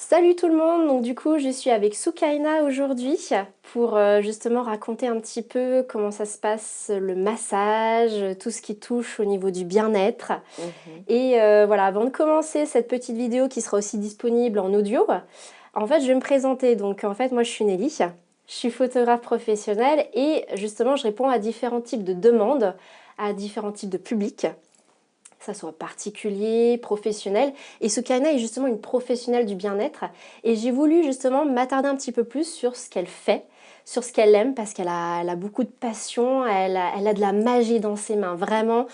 Salut tout le monde, donc du coup je suis avec Soukaina aujourd'hui pour justement raconter un petit peu comment ça se passe le massage, tout ce qui touche au niveau du bien-être. Mhm. Et voilà, avant de commencer cette petite vidéo qui sera aussi disponible en audio, en fait je vais me présenter. Donc en fait moi je suis Nelly, je suis photographe professionnelle et justement je réponds à différents types de demandes, à différents types de publics, que ça soit particulier, professionnel. Et Soukaina est justement une professionnelle du bien-être. Et j'ai voulu justement m'attarder un petit peu plus sur ce qu'elle fait, sur ce qu'elle aime, parce qu'elle a beaucoup de passion, elle a de la magie dans ses mains, vraiment.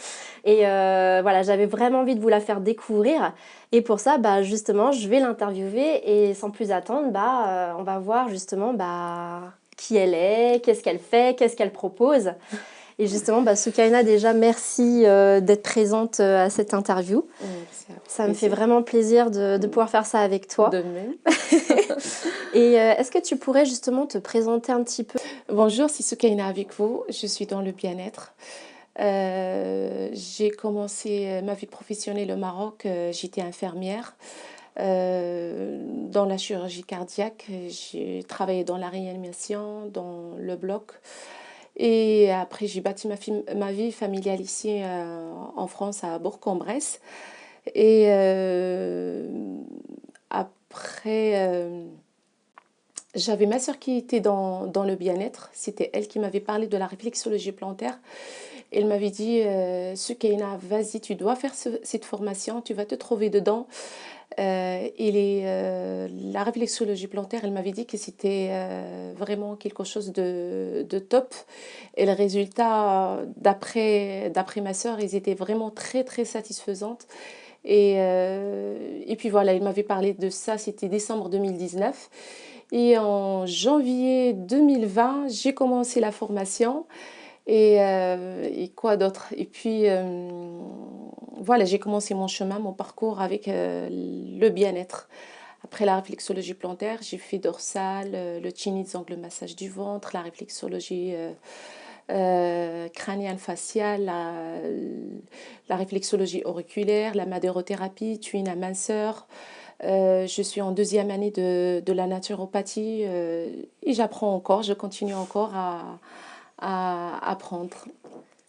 Et voilà, j'avais vraiment envie de vous la faire découvrir. Et pour ça, bah, justement, je vais l'interviewer. Et sans plus attendre, bah, on va voir justement bah, qui elle est, qu'est-ce qu'elle fait, qu'est-ce qu'elle propose. Et justement, bah, Soukaina, déjà, merci d'être présente à cette interview. C'est avec Ça me fait plaisir. vraiment plaisir de pouvoir faire ça avec toi. De même. Et est-ce que tu pourrais justement te présenter un petit peu? Bonjour, c'est Soukaina avec vous. Je suis dans le bien-être. J'ai commencé ma vie professionnelle au Maroc. J'étais infirmière dans la chirurgie cardiaque. J'ai travaillé dans la réanimation, dans le bloc. Et après, j'ai bâti ma vie familiale ici en France, à Bourg-en-Bresse. Et après, j'avais ma sœur qui était dans le bien-être. C'était elle qui m'avait parlé de la réflexologie plantaire. Elle m'avait dit, Soukaina, vas-y, tu dois faire cette formation, tu vas te trouver dedans. La réflexologie plantaire, elle m'avait dit que c'était vraiment quelque chose de top. Et le résultat, d'après ma sœur, ils étaient vraiment très, très satisfaisantes. Et puis voilà, il m'avait parlé de ça, c'était décembre 2019. Et en janvier 2020, j'ai commencé la formation. Et quoi d'autre? Et puis voilà, j'ai commencé mon chemin, mon parcours avec le bien-être. Après la réflexologie plantaire, j'ai fait dorsale, le chinese, le massage du ventre, la réflexologie crânienne faciale, la réflexologie auriculaire, la madérothérapie, tuine à minceur. Je suis en deuxième année de la naturopathie et j'apprends encore, je continue encore à apprendre.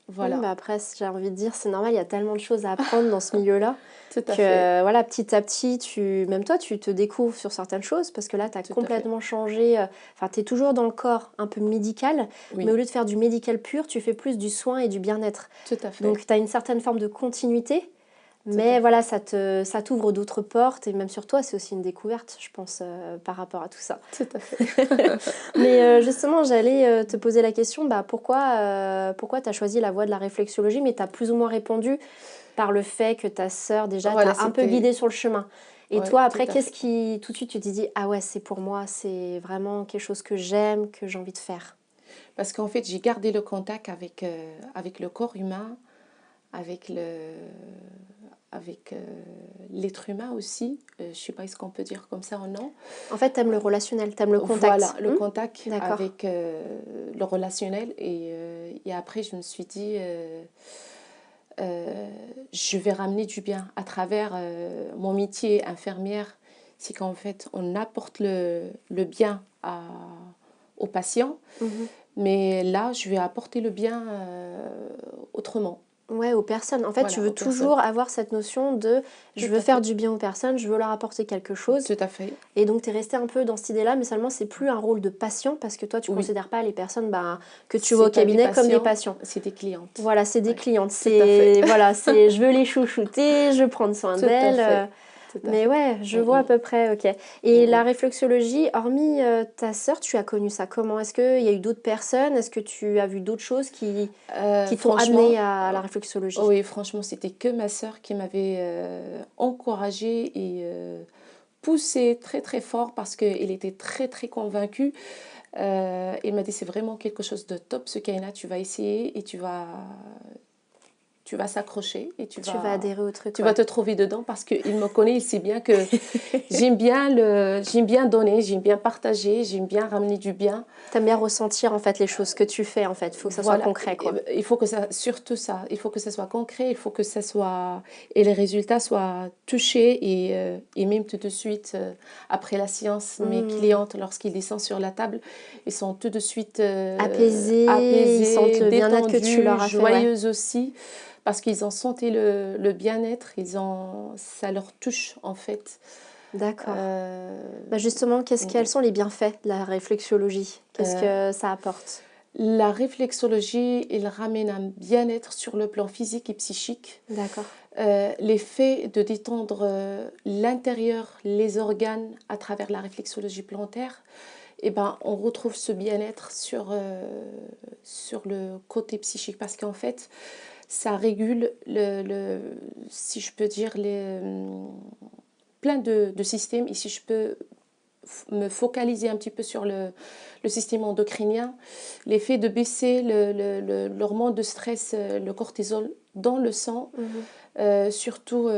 Oui, Voilà, bah après, j'ai envie de dire, c'est normal, il y a tellement de choses à apprendre dans ce milieu-là tout à fait, que voilà, petit à petit, même toi, tu te découvres sur certaines choses parce que là, tu as tout à fait. complètement changé. Enfin, tu es toujours dans le corps un peu médical, mais au Oui, lieu de faire du médical pur, tu fais plus du soin et du bien-être. tout à fait, Donc, tu as une certaine forme de continuité. tout à Mais fait, voilà, ça t'ouvre d'autres portes et même sur toi, c'est aussi une découverte, je pense, par rapport à tout ça. tout à fait. Mais justement, j'allais te poser la question, bah, pourquoi tu as choisi la voie de la réflexologie, mais tu as plus ou moins répondu par le fait que ta sœur, déjà, Voilà, t'a un peu c'était, guidée sur le chemin. Et ouais, toi, tout après, à qu'est-ce fait. qui, tout de suite, tu t'es dit, ah ouais, c'est pour moi, c'est vraiment quelque chose que j'aime, que j'ai envie de faire. Parce qu'en fait, j'ai gardé le contact avec le corps humain, avec avec l'être humain aussi. Je ne sais pas est-ce qu'on peut dire comme ça ou non. En fait, t'aimes le relationnel, t'aimes le Voilà, contact. le contact D'accord. avec le relationnel. Et après, je me suis dit, je vais ramener du bien à travers mon métier infirmière. C'est qu'en fait, on apporte le bien aux patients. Mhm. Mais là, je vais apporter le bien autrement. Ouais, aux personnes. En fait, tu Voilà, veux aux personnes. toujours avoir cette notion de je Tout veux à faire fait. du bien aux personnes, je veux leur apporter quelque chose. Tout à fait. Et donc, tu es resté un peu dans cette idée-là, mais seulement, c'est plus un rôle de patient parce que toi, tu Oui, considères pas les personnes bah, que tu vois au c'est pas des cabinet comme des patients, patients. c'est des clientes. Voilà, c'est des Oui, clientes. tout à fait. C'est voilà, c'est je veux les chouchouter, je veux prendre soin Tout à d'elles. fait. Tout à Mais fait. ouais, je Mm, vois à mm, peu près, ok. mm, Et la mm. réflexologie, hormis ta sœur, tu as connu ça comment? Est-ce qu'il y a eu d'autres personnes? Est-ce que tu as vu d'autres choses qui t'ont amené Franchement, à la réflexologie? oui, franchement, c'était que ma sœur qui m'avait encouragée et poussée très très fort parce qu'elle était très très convaincue. Elle m'a dit c'est vraiment quelque chose de top ce Kaina, tu vas essayer et tu vas s'accrocher et Tu vas adhérer au truc. tu vas te trouver dedans parce qu'il me connaît, il sait bien que j'aime bien donner, j'aime bien partager, j'aime bien ramener du bien. T'aimes bien ressentir en fait les choses que tu fais en fait. Il faut que ça soit Voilà, concret quoi. il faut que ça, surtout ça, il faut que ça soit concret, il faut que ça soit, et les résultats soient touchés et même tout de suite, après la séance, mes clientes, lorsqu'ils descendent sur la table, ils sont tout de suite Apaisés, ils sentent apaisés, le bien-être que tu détendus, leur as fait. Ouais. joyeuses aussi, parce qu'ils ont senti le bien-être, ça leur touche en fait. D'accord. Euh, Bah justement, quels sont les bienfaits de la réflexologie? Qu'est-ce que ça apporte? la réflexologie, il ramène un bien-être sur le plan physique et psychique. D'accord. L'effet de détendre l'intérieur, les organes à travers la réflexologie plantaire, eh ben, on retrouve ce bien-être sur le côté psychique parce qu'en fait, ça régule, si je peux dire, plein de systèmes. Et si je peux me focaliser un petit peu sur le système endocrinien, l'effet de baisser l'hormone de stress, le cortisol, dans le sang, surtout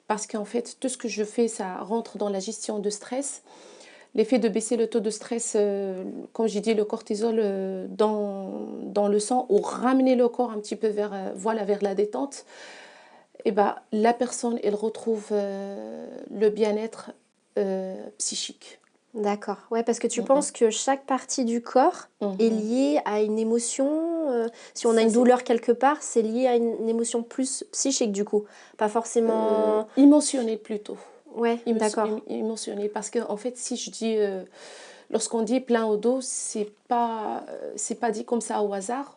parce qu'en fait, tout ce que je fais, ça rentre dans la gestion de stress. L'effet de baisser le taux de stress, comme j'ai dit, le cortisol dans le sang, ou ramener le corps un petit peu vers la détente, et ben, la personne, elle retrouve le bien-être psychique. D'accord. Ouais, parce que tu penses que chaque partie du corps est liée à une émotion. Si on a une douleur quelque part, c'est lié à une émotion plus psychique du coup, pas forcément. Émotionnel plutôt. Ouais, d'accord. Émotionnel. Parce que en fait, si je dis, lorsqu'on dit plein au dos, c'est pas dit comme ça au hasard.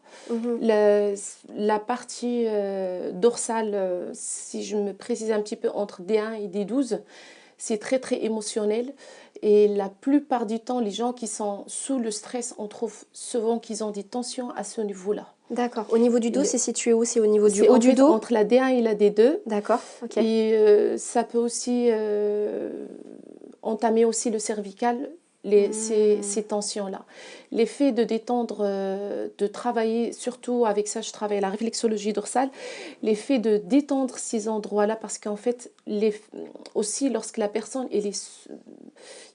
La partie dorsale, si je me précise un petit peu entre D1 et D12, c'est très très émotionnel. Et la plupart du temps, les gens qui sont sous le stress, on trouve souvent qu'ils ont des tensions à ce niveau-là. D'accord. Au niveau du dos, c'est situé où? C'est au niveau du haut en du fait dos? entre la D1 et la D2. D'accord, ok. Et ça peut aussi entamer aussi le cervical, ces tensions-là. L'effet de détendre, de travailler, surtout avec ça, je travaille à la réflexologie dorsale, l'effet de détendre ces endroits-là, parce qu'en fait, aussi lorsque la personne, il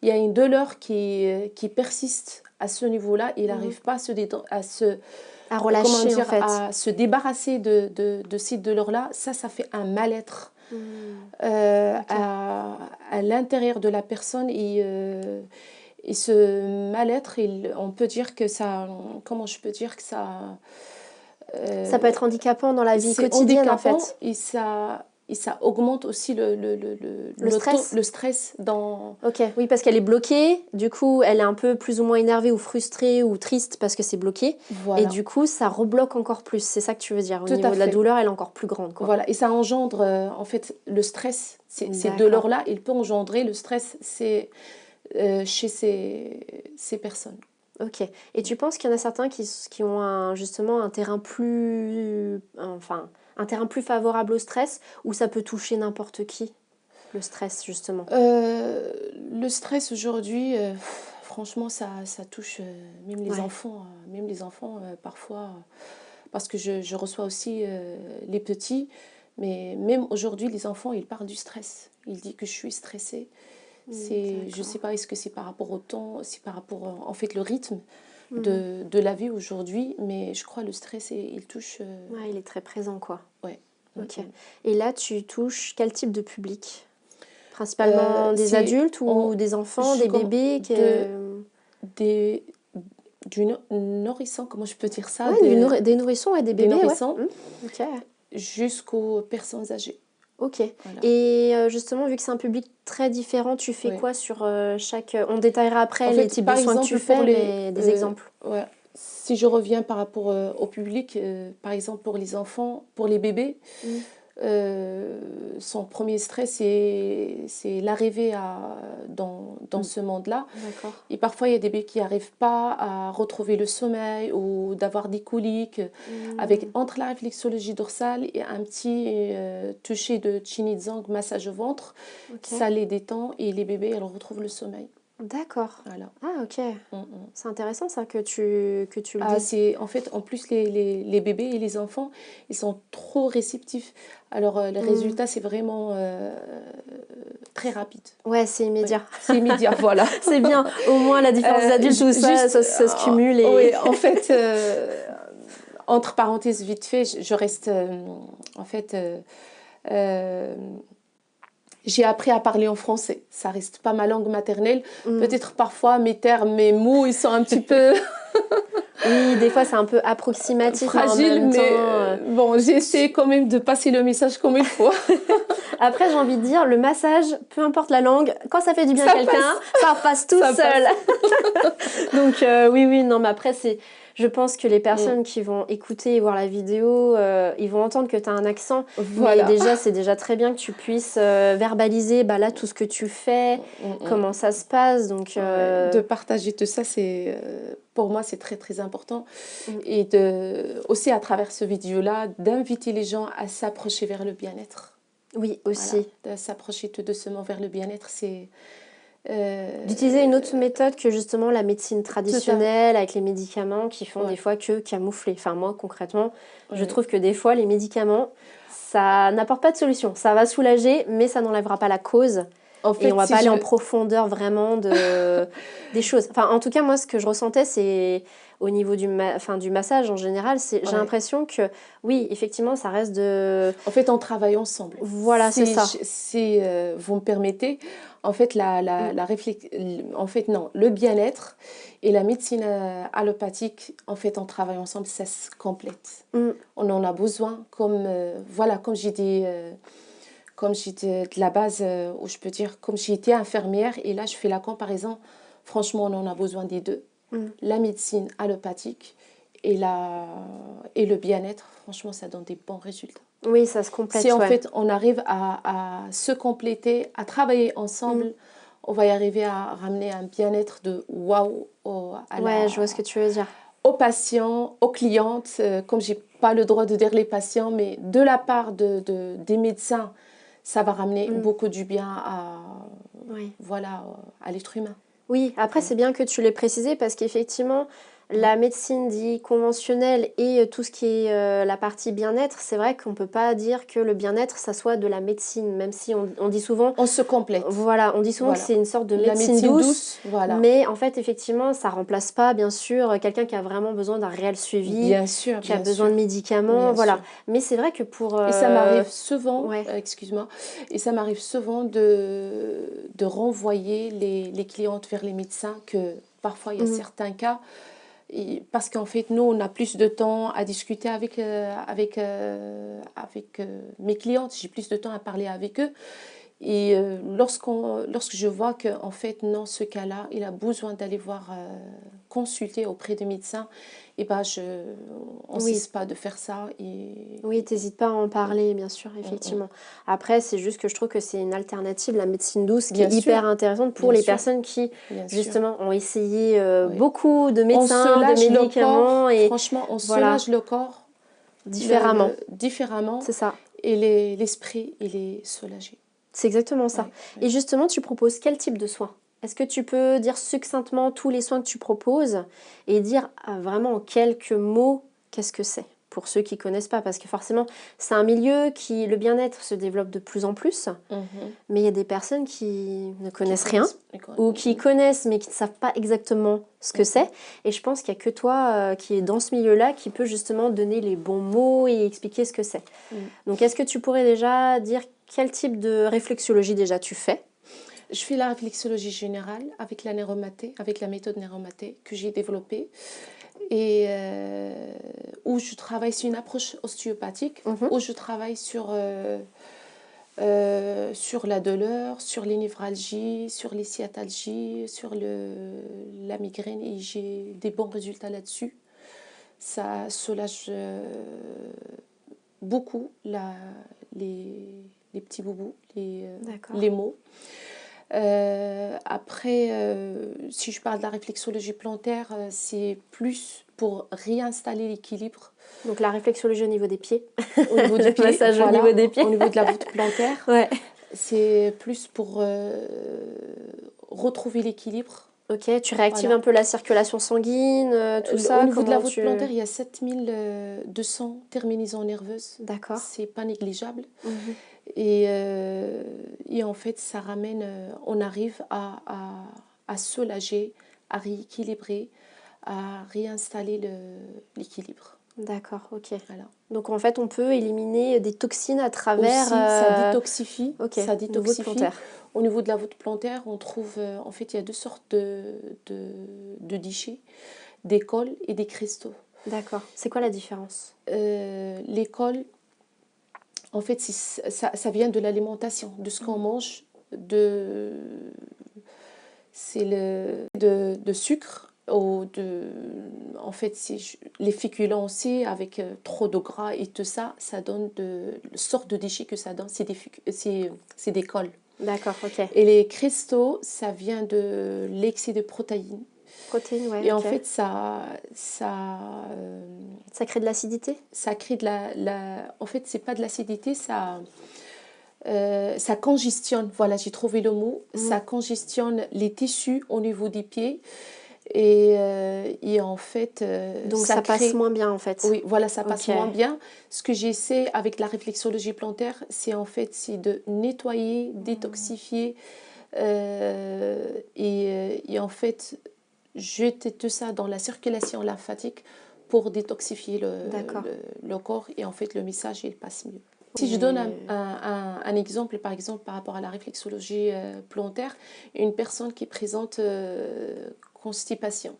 y a une douleur qui persiste à ce niveau-là, il n'arrive pas à relâcher comment dire, en fait. à se débarrasser de ces douleurs-là, ça fait un mal-être à l'intérieur de la personne et ce mal-être, on peut dire que ça, comment je peux dire que ça... Ça peut être handicapant dans la vie c'est quotidienne en handicapant fait. et ça augmente aussi Le stress. le stress dans... Ok, oui, parce qu'elle est bloquée, du coup, elle est un peu plus ou moins énervée ou frustrée ou triste parce que c'est bloqué. Voilà. Et du coup, ça rebloque encore plus. C'est ça que tu veux dire. Au Tout niveau à de la fait. douleur, elle est encore plus grande, quoi. Voilà, et ça engendre en fait le stress. Ces douleurs-là, il peut engendrer le stress chez ces personnes. Ok. Et tu penses qu'il y en a certains qui ont justement un terrain plus... Enfin, un terrain plus favorable au stress, ou ça peut toucher n'importe qui, le stress, justement? Le stress aujourd'hui, franchement, ça touche même les enfants. Même les enfants, parfois, parce que je reçois aussi les petits. Mais même aujourd'hui, les enfants, ils parlent du stress. Ils disent que je suis stressée. Je ne sais pas, est-ce que c'est par rapport au temps, c'est par rapport, en fait, le rythme de la vie aujourd'hui. Mais je crois que le stress, il touche... Ouais, il est très présent, quoi. Ouais. Ok. Et là, tu touches quel type de public? Principalement des adultes ou des enfants, des bébés du nourrisson, comment je peux dire ça? Ouais, des nourrissons et des bébés, nourrissons, ouais. Ok. jusqu'aux personnes âgées. Ok. Voilà. Et justement, vu que c'est un public très différent, tu fais quoi sur chaque... On détaillera après En les fait, types de par soins que exemple, tu fais, mais des exemples. ouais, si je reviens par rapport au public, par exemple pour les enfants, pour les bébés, son premier stress, c'est l'arrivée dans ce monde-là. D'accord. Et parfois, il y a des bébés qui n'arrivent pas à retrouver le sommeil ou d'avoir des coliques. Entre la réflexologie dorsale et un petit toucher de Chin Itzang, massage au ventre, ça les détend et les bébés, elles retrouvent le sommeil. D'accord. Voilà. Ah, ok. Mm, mm. C'est intéressant ça que tu le Ah, dises. c'est en fait, en plus, les bébés et les enfants, ils sont trop réceptifs. Alors, le Hmm. résultat, c'est vraiment très rapide. Ouais, c'est Oui, immédiat. c'est immédiat, voilà. C'est bien. Au moins, la différence d'adultes, tout ça, Juste, ça se cumule et... oui, en fait, entre parenthèses, vite fait, je reste, en fait, euh, j'ai appris à parler en français. Ça reste pas ma langue maternelle. Hmm. Peut-être parfois mes termes, mes mots, ils sont un petit peu Oui, des fois, c'est un peu approximatif, mais en fragiles, même temps... mais bon, j'ai essayé quand même de passer le message comme il faut. Après, j'ai envie de dire, le massage, peu importe la langue, quand ça fait du bien à Ça quelqu'un, passe, ça passe tout ça seul. passe. Donc oui, oui, non, mais après, je pense que les Mm, personnes qui vont écouter et voir la vidéo, ils vont entendre que tu as un accent, mais voilà. déjà, c'est déjà très bien que tu puisses verbaliser bah, là tout ce que tu fais, Mm, comment mm. ça se passe. Donc Ouais, de partager tout ça, c'est pour moi c'est très très important mm, et de aussi à travers ce vidéo-là d'inviter les gens à s'approcher vers le bien-être. oui, Voilà, aussi. de s'approcher tout doucement vers le bien-être, c'est D'utiliser une autre méthode que justement la médecine tout à traditionnelle avec les médicaments qui font des ouais, fois que camoufler. Enfin, moi, concrètement, je ouais. trouve que des fois, les médicaments, ça n'apporte pas de solution. Ça va soulager, mais ça n'enlèvera pas la cause. En Et on fait, va si pas aller je en profondeur vraiment des choses. Enfin, en tout cas, moi, ce que je ressentais, c'est au niveau du massage en général, j'ai ouais. l'impression que, oui, effectivement, ça reste de... En fait, on travaille ensemble. Voilà, c'est ça. Si vous me permettez, en fait, Mm, en fait, non, le bien-être et la médecine allopathique, en fait, on travaille ensemble, ça se complète. mm, On en a besoin, comme, voilà, comme j'étais de la base, où je peux dire, comme j'ai été infirmière, et là, je fais la comparaison, franchement, on en a besoin des deux. mm. La médecine allopathique et, et le bien-être, franchement, ça donne des bons résultats. Oui, ça se Si complète, en ouais. fait on arrive à se compléter, à travailler Mm. ensemble, on va y arriver à ramener un bien-être de waouh Ouais, je vois ce que tu veux dire. aux patients, aux clientes. Comme j'ai pas le droit de dire les patients, mais de la part des médecins, ça va ramener Mm. beaucoup du bien à, Oui. voilà, à l'être humain. Oui, après Mm, c'est bien que tu l'aies précisé parce qu'effectivement, mm. la médecine dit conventionnelle et tout ce qui est la partie bien-être, c'est vrai qu'on peut pas dire que le bien-être, ça soit de la médecine, même si on dit souvent, On se complète. voilà, on dit souvent que Voilà. c'est une sorte de La médecine médecine douce, douce, voilà. mais en fait, effectivement, ça remplace pas, bien sûr, quelqu'un qui a vraiment besoin d'un réel suivi, Bien sûr, qui a bien besoin sûr, de médicaments, bien voilà. sûr. Mais c'est vrai que pour... Et ça m'arrive souvent, ouais. excuse-moi, et ça m'arrive souvent de renvoyer les clientes vers les médecins que parfois il y a Mhm. certains cas, parce qu'en fait nous on a plus de temps à discuter avec mes clientes, j'ai plus de temps à parler avec eux. Et lorsque je vois que en fait non, ce cas-là, il a besoin d'aller voir consulter auprès des médecins, et ben on Oui, cesse pas de faire ça et oui, t'hésites pas à en parler, bien sûr, mm, mm. effectivement. Après, c'est juste que je trouve que c'est une alternative, la médecine douce, qui est Bien hyper sûr, intéressante pour bien les sûr, personnes qui, bien sûr. justement, ont essayé Oui. beaucoup de On médecins, de soulage le médicaments, corps, et franchement, on voilà, soulage le corps différemment. différemment, C'est ça. et l'esprit, il est soulagé. C'est exactement ça. Oui, oui. Et justement, tu proposes quel type de soins? Est-ce que tu peux dire succinctement tous les soins que tu proposes et dire vraiment en quelques mots qu'est-ce que c'est pour ceux qui connaissent pas? Parce que forcément, c'est un milieu qui, le bien-être se développe de plus en plus, Mhm. mais il y a des personnes qui ne Qui connaissent rien connaissent, ou qui connaissent mais qui ne savent pas exactement ce que mhm. c'est. Et je pense qu'il n'y a que toi qui est dans ce milieu-là qui peut justement donner les bons mots et expliquer ce que c'est. Mm. Donc est-ce que tu pourrais déjà dire quel type de réflexologie déjà tu fais? Je fais la réflexologie générale avec la neuromaté, avec la méthode neuromaté que j'ai développée, et où je travaille sur une approche ostéopathique, Mhm. où je travaille sur la douleur, sur les névralgies, sur les sciatalgies, sur la migraine, et j'ai des bons résultats là-dessus. Ça soulage beaucoup les petits boubous, D'accord. les maux. Après, si je parle de la réflexologie plantaire, c'est plus pour réinstaller l'équilibre Donc la réflexologie au niveau des pieds, au niveau du le pied, massage au niveau voilà, des pieds. au niveau de la voûte plantaire. Ouais. C'est plus pour retrouver l'équilibre. Ok, tu réactives Voilà. un peu la circulation sanguine, tout ça, Au niveau de la comment voûte tu... plantaire, il y a 7200 terminaisons nerveuses. D'accord. C'est pas négligeable. Mhm. Et en fait, ça ramène, on arrive à soulager, à rééquilibrer, à réinstaller l'équilibre. D'accord, ok. Voilà. Donc en fait, on peut éliminer des toxines à travers... Aussi, ça détoxifie. Ok, Ça une voûte détoxifie. plantaire. Au niveau de la voûte plantaire, on trouve, en fait, il y a deux sortes de déchets, des cols et des cristaux. D'accord. C'est quoi la différence? Les cols, en fait, ça vient de l'alimentation, de ce qu'on mange, c'est de sucre, en fait, les féculents aussi, avec trop de gras et tout ça, ça donne le sort de déchets que ça donne, c'est des cols. D'accord, ok. Et les cristaux, ça vient de l'excès de protéines. Protéines, ouais, Et en ok. fait, Ça crée de l'acidité? ça crée en fait, c'est pas de l'acidité, ça congestionne, voilà, j'ai trouvé le mot, ça congestionne les tissus au niveau des pieds et en fait, Donc ça ça passe crée, moins bien en fait. oui, voilà, ça passe Ok. moins bien. Ce que j'essaie avec la réflexologie plantaire, c'est de nettoyer, détoxifier et en fait, jeter tout ça dans la circulation lymphatique pour détoxifier D'accord. le corps et en fait, le message, il passe mieux. Si je donne un exemple, par exemple, par rapport à la réflexologie plantaire, une personne qui présente constipation,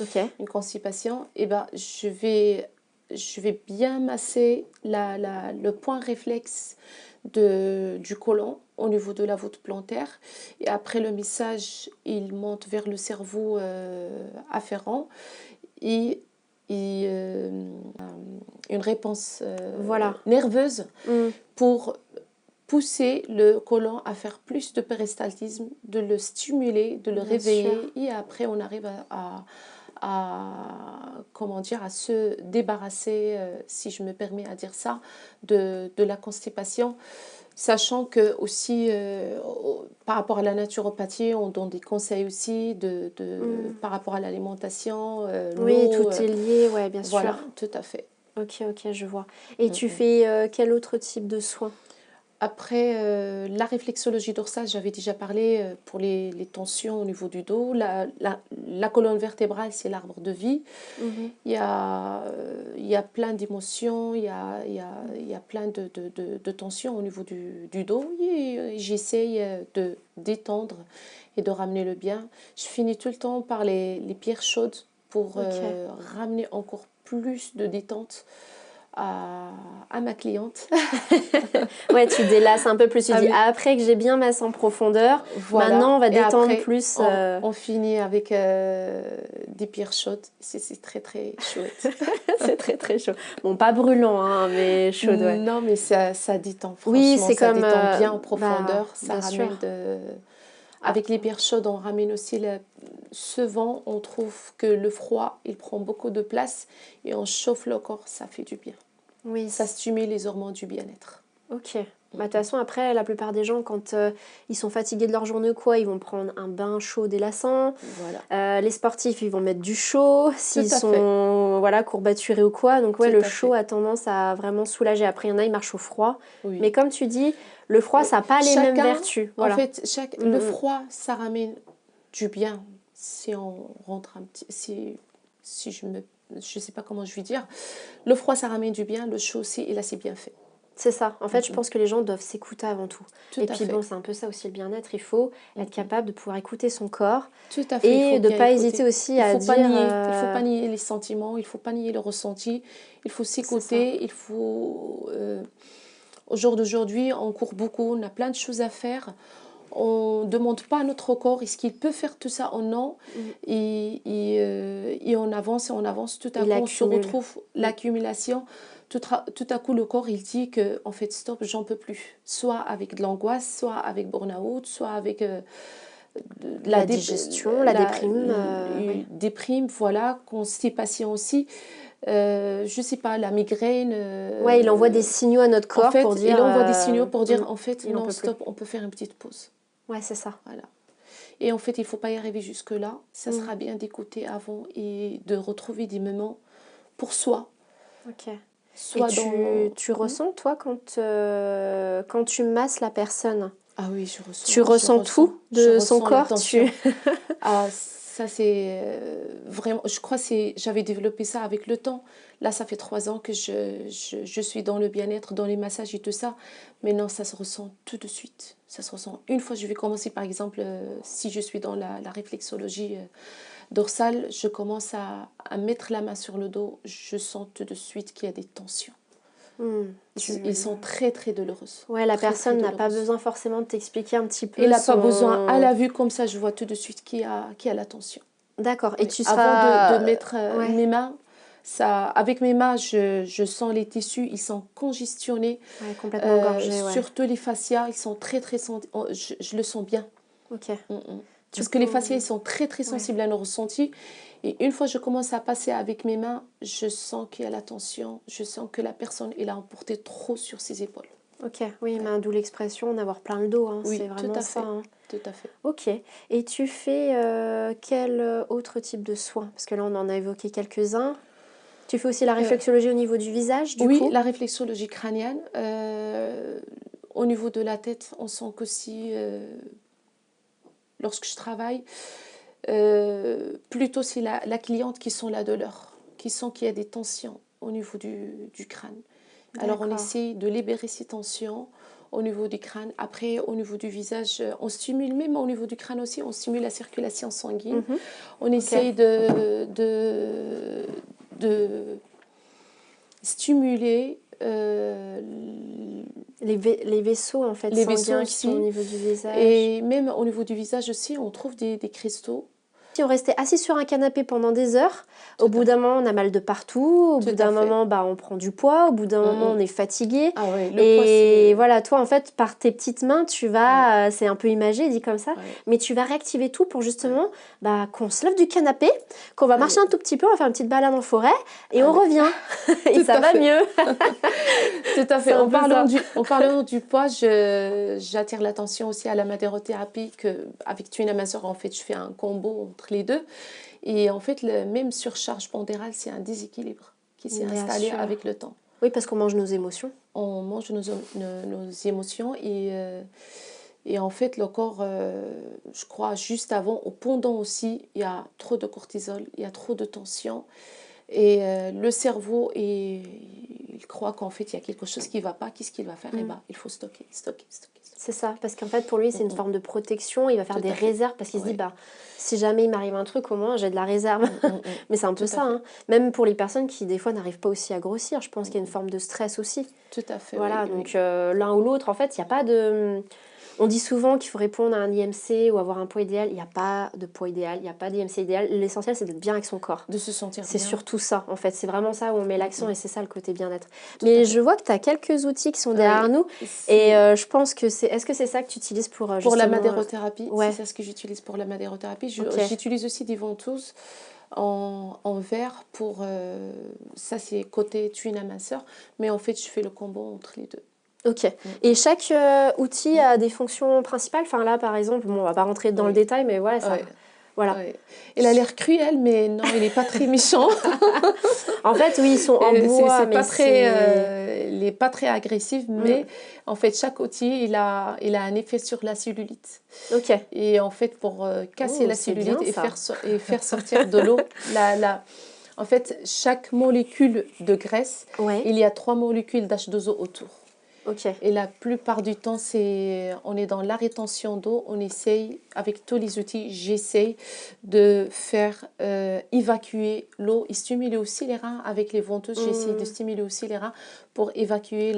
Ok. une constipation, eh ben, je vais bien masser le point réflexe du côlon au niveau de la voûte plantaire. Et après, le message, il monte vers le cerveau afférent et une réponse Voilà. nerveuse Mm. pour pousser le côlon à faire plus de péristaltisme, de le stimuler, de le Bien réveiller. sûr. Et après, on arrive comment dire, à se débarrasser, si je me permets à dire ça, de la constipation. Sachant que aussi, par rapport à la naturopathie, on donne des conseils aussi par rapport à l'alimentation, Oui, l'eau. tout est lié, ouais, bien Voilà, sûr. tout à fait. Ok, ok, je vois. Et Mm, tu mm. fais quel autre type de soins? Après, la réflexologie dorsale, j'avais déjà parlé pour les tensions au niveau du dos. La colonne vertébrale, c'est l'arbre de vie. Mhm. Il y a plein d'émotions, il y a plein de tensions au niveau du dos. Et j'essaye de détendre et de ramener le bien. Je finis tout le temps par les pierres chaudes pour Ok. ramener encore plus de détente à ma cliente. Ouais, tu délasses un peu plus. Tu Ah dis, oui, après que j'ai bien massé en profondeur, voilà. maintenant on va Et détendre après, plus. on finit avec des pierres chaudes. C'est très, très chouette. C'est très très chaud. Bon, pas brûlant, hein, mais chaud, ouais. Non, mais ça détend, Oui, franchement, c'est ça comme... détend bien en bah, profondeur. Ça bien ramène sûr. Ah, Avec les pierres chaudes, on ramène aussi ce vent. On trouve que le froid, il prend beaucoup de place et on chauffe le corps, ça fait du bien. oui. Ça stimule les hormones du bien-être. Ok. Bah, de toute façon, après, la plupart des gens, quand ils sont fatigués de leur journée ou quoi, ils vont prendre un bain chaud délassant. Voilà, Les sportifs, ils vont mettre du chaud tout s'ils à fait, sont voilà, courbaturés ou quoi. Donc, ouais, tout le à chaud fait. a tendance à vraiment soulager. Après, il y en a, ils marchent au froid. Oui. Mais comme tu dis, le froid, ça n'a pas les mêmes Chacun, vertus. en Voilà. fait, le froid, ça ramène du bien. Si on rentre un petit, si je sais pas comment je vais dire, le froid, ça ramène du bien. Le chaud aussi, il a ses bienfaits. C'est ça. En fait, je pense que les gens doivent s'écouter avant tout. Tout Et à puis fait. bon, c'est un peu ça aussi le bien-être. Il faut être capable de pouvoir écouter son corps Tout à fait, il faut et de bien pas hésiter écouter. aussi Il à faut pas dire nier, il faut pas nier les sentiments, il faut pas nier le ressenti. Il faut c'est ça. s'écouter, au jour d'aujourd'hui, on court beaucoup, on a plein de choses à faire. On ne demande pas à notre corps est-ce qu'il peut faire tout ça ou non. Et on avance et on avance. Tout à Il coup, on se accumule. retrouve l'accumulation. Tout à coup, le corps, il dit que en fait, stop, j'en peux plus. Soit avec de l'angoisse, soit avec burn-out, soit avec La digestion, la déprime. Oui. déprime, voilà, constipation aussi. Je sais pas, la migraine. Ouais, il envoie des signaux à notre En corps pour fait, dire il envoie des signaux pour dire, en fait, il en non, peut plus. stop, on peut faire une petite pause. Ouais, c'est ça. Voilà. Et en fait, il ne faut pas y arriver jusque-là. Ça sera bien d'écouter avant et de retrouver des moments pour soi. Ok. Soit Et tu ressens, toi, quand tu masses la personne, Ah oui, je ressens. tu ressens tout de son corps, Ah, ça c'est vraiment, je crois que j'avais développé ça avec le temps. Là, ça fait 3 ans que je suis dans le bien-être, dans les massages et tout ça. Mais non, ça se ressent tout de suite. Ça se ressent. Une fois, je vais commencer, par exemple, si je suis dans la réflexologie dorsale, je commence à mettre la main sur le dos. Je sens tout de suite qu'il y a des tensions. Ils sont très, très douloureuses. Ouais, la très, personne très n'a pas douloureuses. besoin forcément de t'expliquer un petit peu Elle n'a pas besoin. À la vue, comme ça, je vois tout de suite qu'il y a la tension. D'accord. Oui. Et tu Avant seras... de mettre Ouais. mes mains, avec mes mains, je sens les tissus, ils sont congestionnés. Ouais, complètement engorgé, ouais. Surtout les fascias, ils sont très, très... Je le sens bien. Ok. Parce que les fascias, ils sont très, très sensibles à nos ressentis. Et une fois que je commence à passer avec mes mains, je sens qu'il y a la tension. Je sens que la personne, elle a emporté trop sur ses épaules. Ok, oui, mais d'où l'expression en avoir plein le dos, hein, Oui, c'est vraiment ça. Hein. Tout à fait. Ok, et tu fais quel autre type de soins? Parce que là, on en a évoqué quelques-uns. Tu fais aussi la réflexologie au niveau du visage, du coup? Oui, la réflexologie crânienne. Au niveau de la tête, on sent qu'aussi, lorsque je travaille, plutôt c'est la cliente qui sent la douleur, qui sent qu'il y a des tensions au niveau du crâne. Alors on essaie de libérer ces tensions au niveau du crâne. Après, au niveau du visage, on stimule, même au niveau du crâne aussi, on stimule la circulation sanguine. On essaye de stimuler les vaisseaux en fait les sanguins vaisseaux qui sont au aussi. niveau du visage. Et même au niveau du visage aussi, on trouve des cristaux. Si on restait assis sur un canapé pendant des heures, au bout d'un moment on a mal de partout, au bout d'un moment on prend du poids, au bout d'un moment on est fatigué. Ah ouais, le et poids, c'est... voilà, toi en fait par tes petites mains tu vas, c'est un peu imagé dit comme ça, mais tu vas réactiver tout pour justement qu'on se lève du canapé, qu'on va marcher un tout petit peu, on va faire une petite balade en forêt et on revient et ça va mieux. Tout à fait. En parlant du poids, j'attire l'attention aussi à la madérothérapie avec Twin Master, en fait je fais un combo entre les deux. Et en fait, même surcharge pondérale, c'est un déséquilibre qui s'est installé avec le temps. Oui, parce qu'on mange nos émotions. On mange nos émotions et en fait, le corps, je crois, juste avant, au pendant aussi, il y a trop de cortisol, il y a trop de tension. Et le cerveau, il croit qu'en fait, il y a quelque chose qui ne va pas. Qu'est-ce qu'il va faire? Eh ben, il faut stocker. C'est ça, parce qu'en fait, pour lui, c'est une forme de protection. Il va faire des réserves parce qu'il se dit, si jamais il m'arrive un truc, au moins, j'ai de la réserve. Mais c'est un peu ça. Hein. Même pour les personnes qui, des fois, n'arrivent pas aussi à grossir. Je pense qu'il y a une forme de stress aussi. Tout à fait. Voilà, donc l'un ou l'autre, en fait, il n'y a pas de... On dit souvent qu'il faut répondre à un IMC ou avoir un poids idéal. Il n'y a pas de poids idéal, il n'y a pas d'IMC idéal. L'essentiel, c'est d'être bien avec son corps. De se sentir bien. C'est surtout ça, en fait. C'est vraiment ça où on met l'accent et c'est ça le côté bien-être. Mais je vois que tu as quelques outils qui sont derrière nous. Et je pense que c'est... Est-ce que c'est ça que tu utilises pour justement... Pour la madérothérapie, c'est ça ce que j'utilise pour la madérothérapie. J'utilise aussi des ventouses en verre pour... ça, c'est côté Twin Master. Mais en fait, je fais le combo entre les deux. Ok. Et chaque outil a des fonctions principales. Enfin là, par exemple, bon, on va pas rentrer dans le détail, mais voilà, ça. Voilà. Il a l'air cruel, mais non, il n'est pas très méchant. En fait, oui, ils sont en bois, mais il n'est pas très agressif, mais en fait, chaque outil, il a un effet sur la cellulite. Ok. Et en fait, pour casser la cellulite et faire sortir de l'eau, en fait, chaque molécule de graisse, il y a 3 molécules d'H2O autour. Okay. Et la plupart du temps, on est dans la rétention d'eau. On essaye, avec tous les outils, j'essaye de faire évacuer l'eau et stimuler aussi les reins. Avec les ventouses, j'essaye de stimuler aussi les reins pour évacuer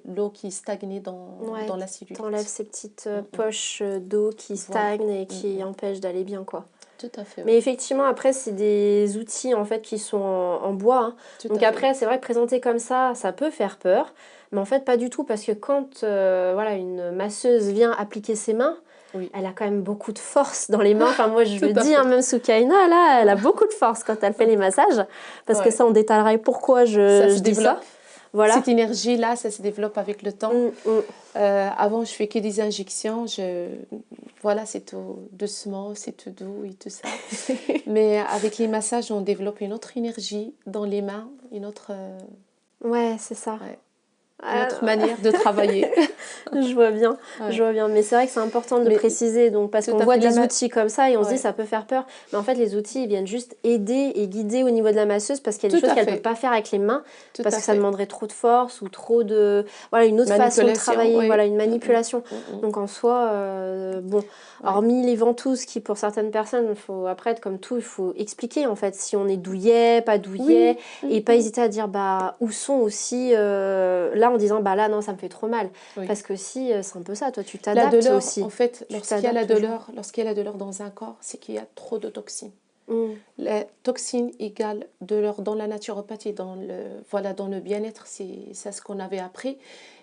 l'eau qui est stagnée dans la cellulite. T'enlèves ces petites poches d'eau qui stagnent et qui empêchent d'aller bien, quoi. Tout à fait. Mais effectivement, après, c'est des outils en fait qui sont en bois. Hein. Donc après, c'est vrai que présenter comme ça peut faire peur. Mais en fait, pas du tout. Parce que quand une masseuse vient appliquer ses mains, elle a quand même beaucoup de force dans les mains. Enfin, moi, je le dis, même Soukaina, là, elle a beaucoup de force quand elle fait les massages. Parce que ça, on détaillerait pourquoi je dis ça. Voilà. Cette énergie-là, ça se développe avec le temps. Avant, je fais que des injections. Voilà, c'est tout doucement, c'est tout doux et tout ça. Mais avec les massages, on développe une autre énergie dans les mains, une autre, Ouais, c'est ça. ouais, une autre manière de travailler. Je vois bien, Ouais. je vois bien. Mais c'est vrai que c'est important de le Mais préciser, donc, parce tout qu'on à voit fait, des outils comme ça et on se dit ouais, ça peut faire peur. Mais en fait, les outils, ils viennent juste aider et guider au niveau de la masseuse parce qu'il y a des tout choses à qu'elle ne peut fait, pas faire avec les mains tout parce à que ça fait. demanderait trop de force ou trop de... Voilà, une autre façon de Manipulation, travailler, oui. voilà, une manipulation. Mm. Donc en soi, bon, Ouais. hormis les ventouses qui pour certaines personnes, il faut après, comme tout, il faut expliquer en fait si on est douillet, pas douillet, Oui. et pas hésiter à dire bah où sont aussi, là en disant bah là non ça me fait trop mal. Oui. Parce que si, c'est un peu ça, toi tu La t'adaptes douleur, aussi. en fait, Tu lorsqu'il y a la t'adaptes toujours. douleur, lorsqu'il y a la douleur dans un corps, c'est qu'il y a trop de toxines. Mm. La toxine égale douleur dans la naturopathie, voilà, dans le bien-être, c'est ça ce qu'on avait appris.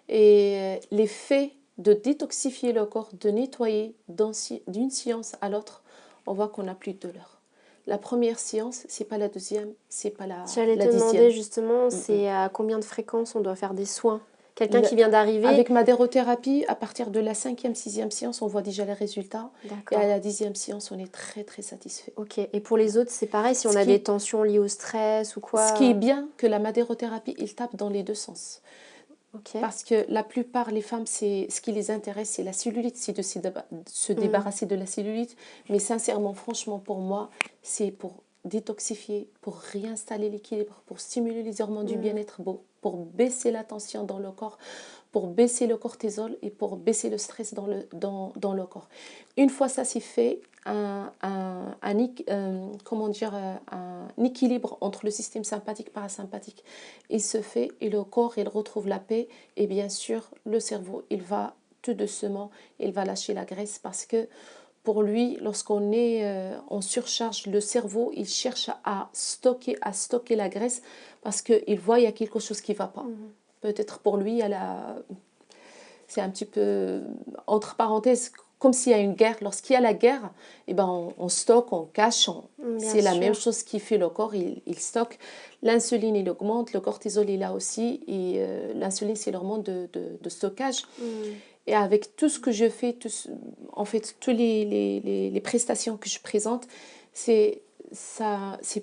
Et l'effet de détoxifier le corps, de nettoyer d'une séance à l'autre, on voit qu'on n'a plus de douleur. La première séance, c'est pas la deuxième, c'est pas J'allais la te demander 10e. justement, c'est à combien de fréquence on doit faire des soins? Quelqu'un Le- qui vient d'arriver. Avec madérothérapie, à partir de la 5e, 6e séance, on voit déjà les résultats. Et à D'accord. la 10e séance, on est très, très satisfait. Ok. Et pour les autres, c'est pareil, si on Ce a qui, des tensions liées au stress ou ce qui est quoi. bien, que la madérothérapie, il tape dans les deux sens. Ok. Parce que la plupart des femmes, ce qui les intéresse, c'est la cellulite, c'est de se débarrasser de la cellulite. Mais sincèrement, franchement, pour moi, c'est pour détoxifier, pour réinstaller l'équilibre, pour stimuler les hormones du bien-être, pour baisser la tension dans le corps, pour baisser le cortisol et pour baisser le stress dans le corps. Une fois ça c'est fait, comment dire, un équilibre entre le système sympathique et parasympathique, il se fait et le corps il retrouve la paix et bien sûr le cerveau il va tout doucement, il va lâcher la graisse parce que pour lui, lorsqu'on est en surcharge, le cerveau, il cherche à stocker la graisse parce qu'il voit qu'il y a quelque chose qui ne va pas. Peut-être pour lui, c'est un petit peu, entre parenthèses, comme s'il y a une guerre. Lorsqu'il y a la guerre, eh ben, on stocke, on cache. C'est la même chose qui fait le corps, il stocke. L'insuline, il augmente, le cortisol, il a aussi. Et l'insuline, c'est l'hormone de stockage. Et avec tout ce que je fais, en fait, toutes les prestations que je présente, c'est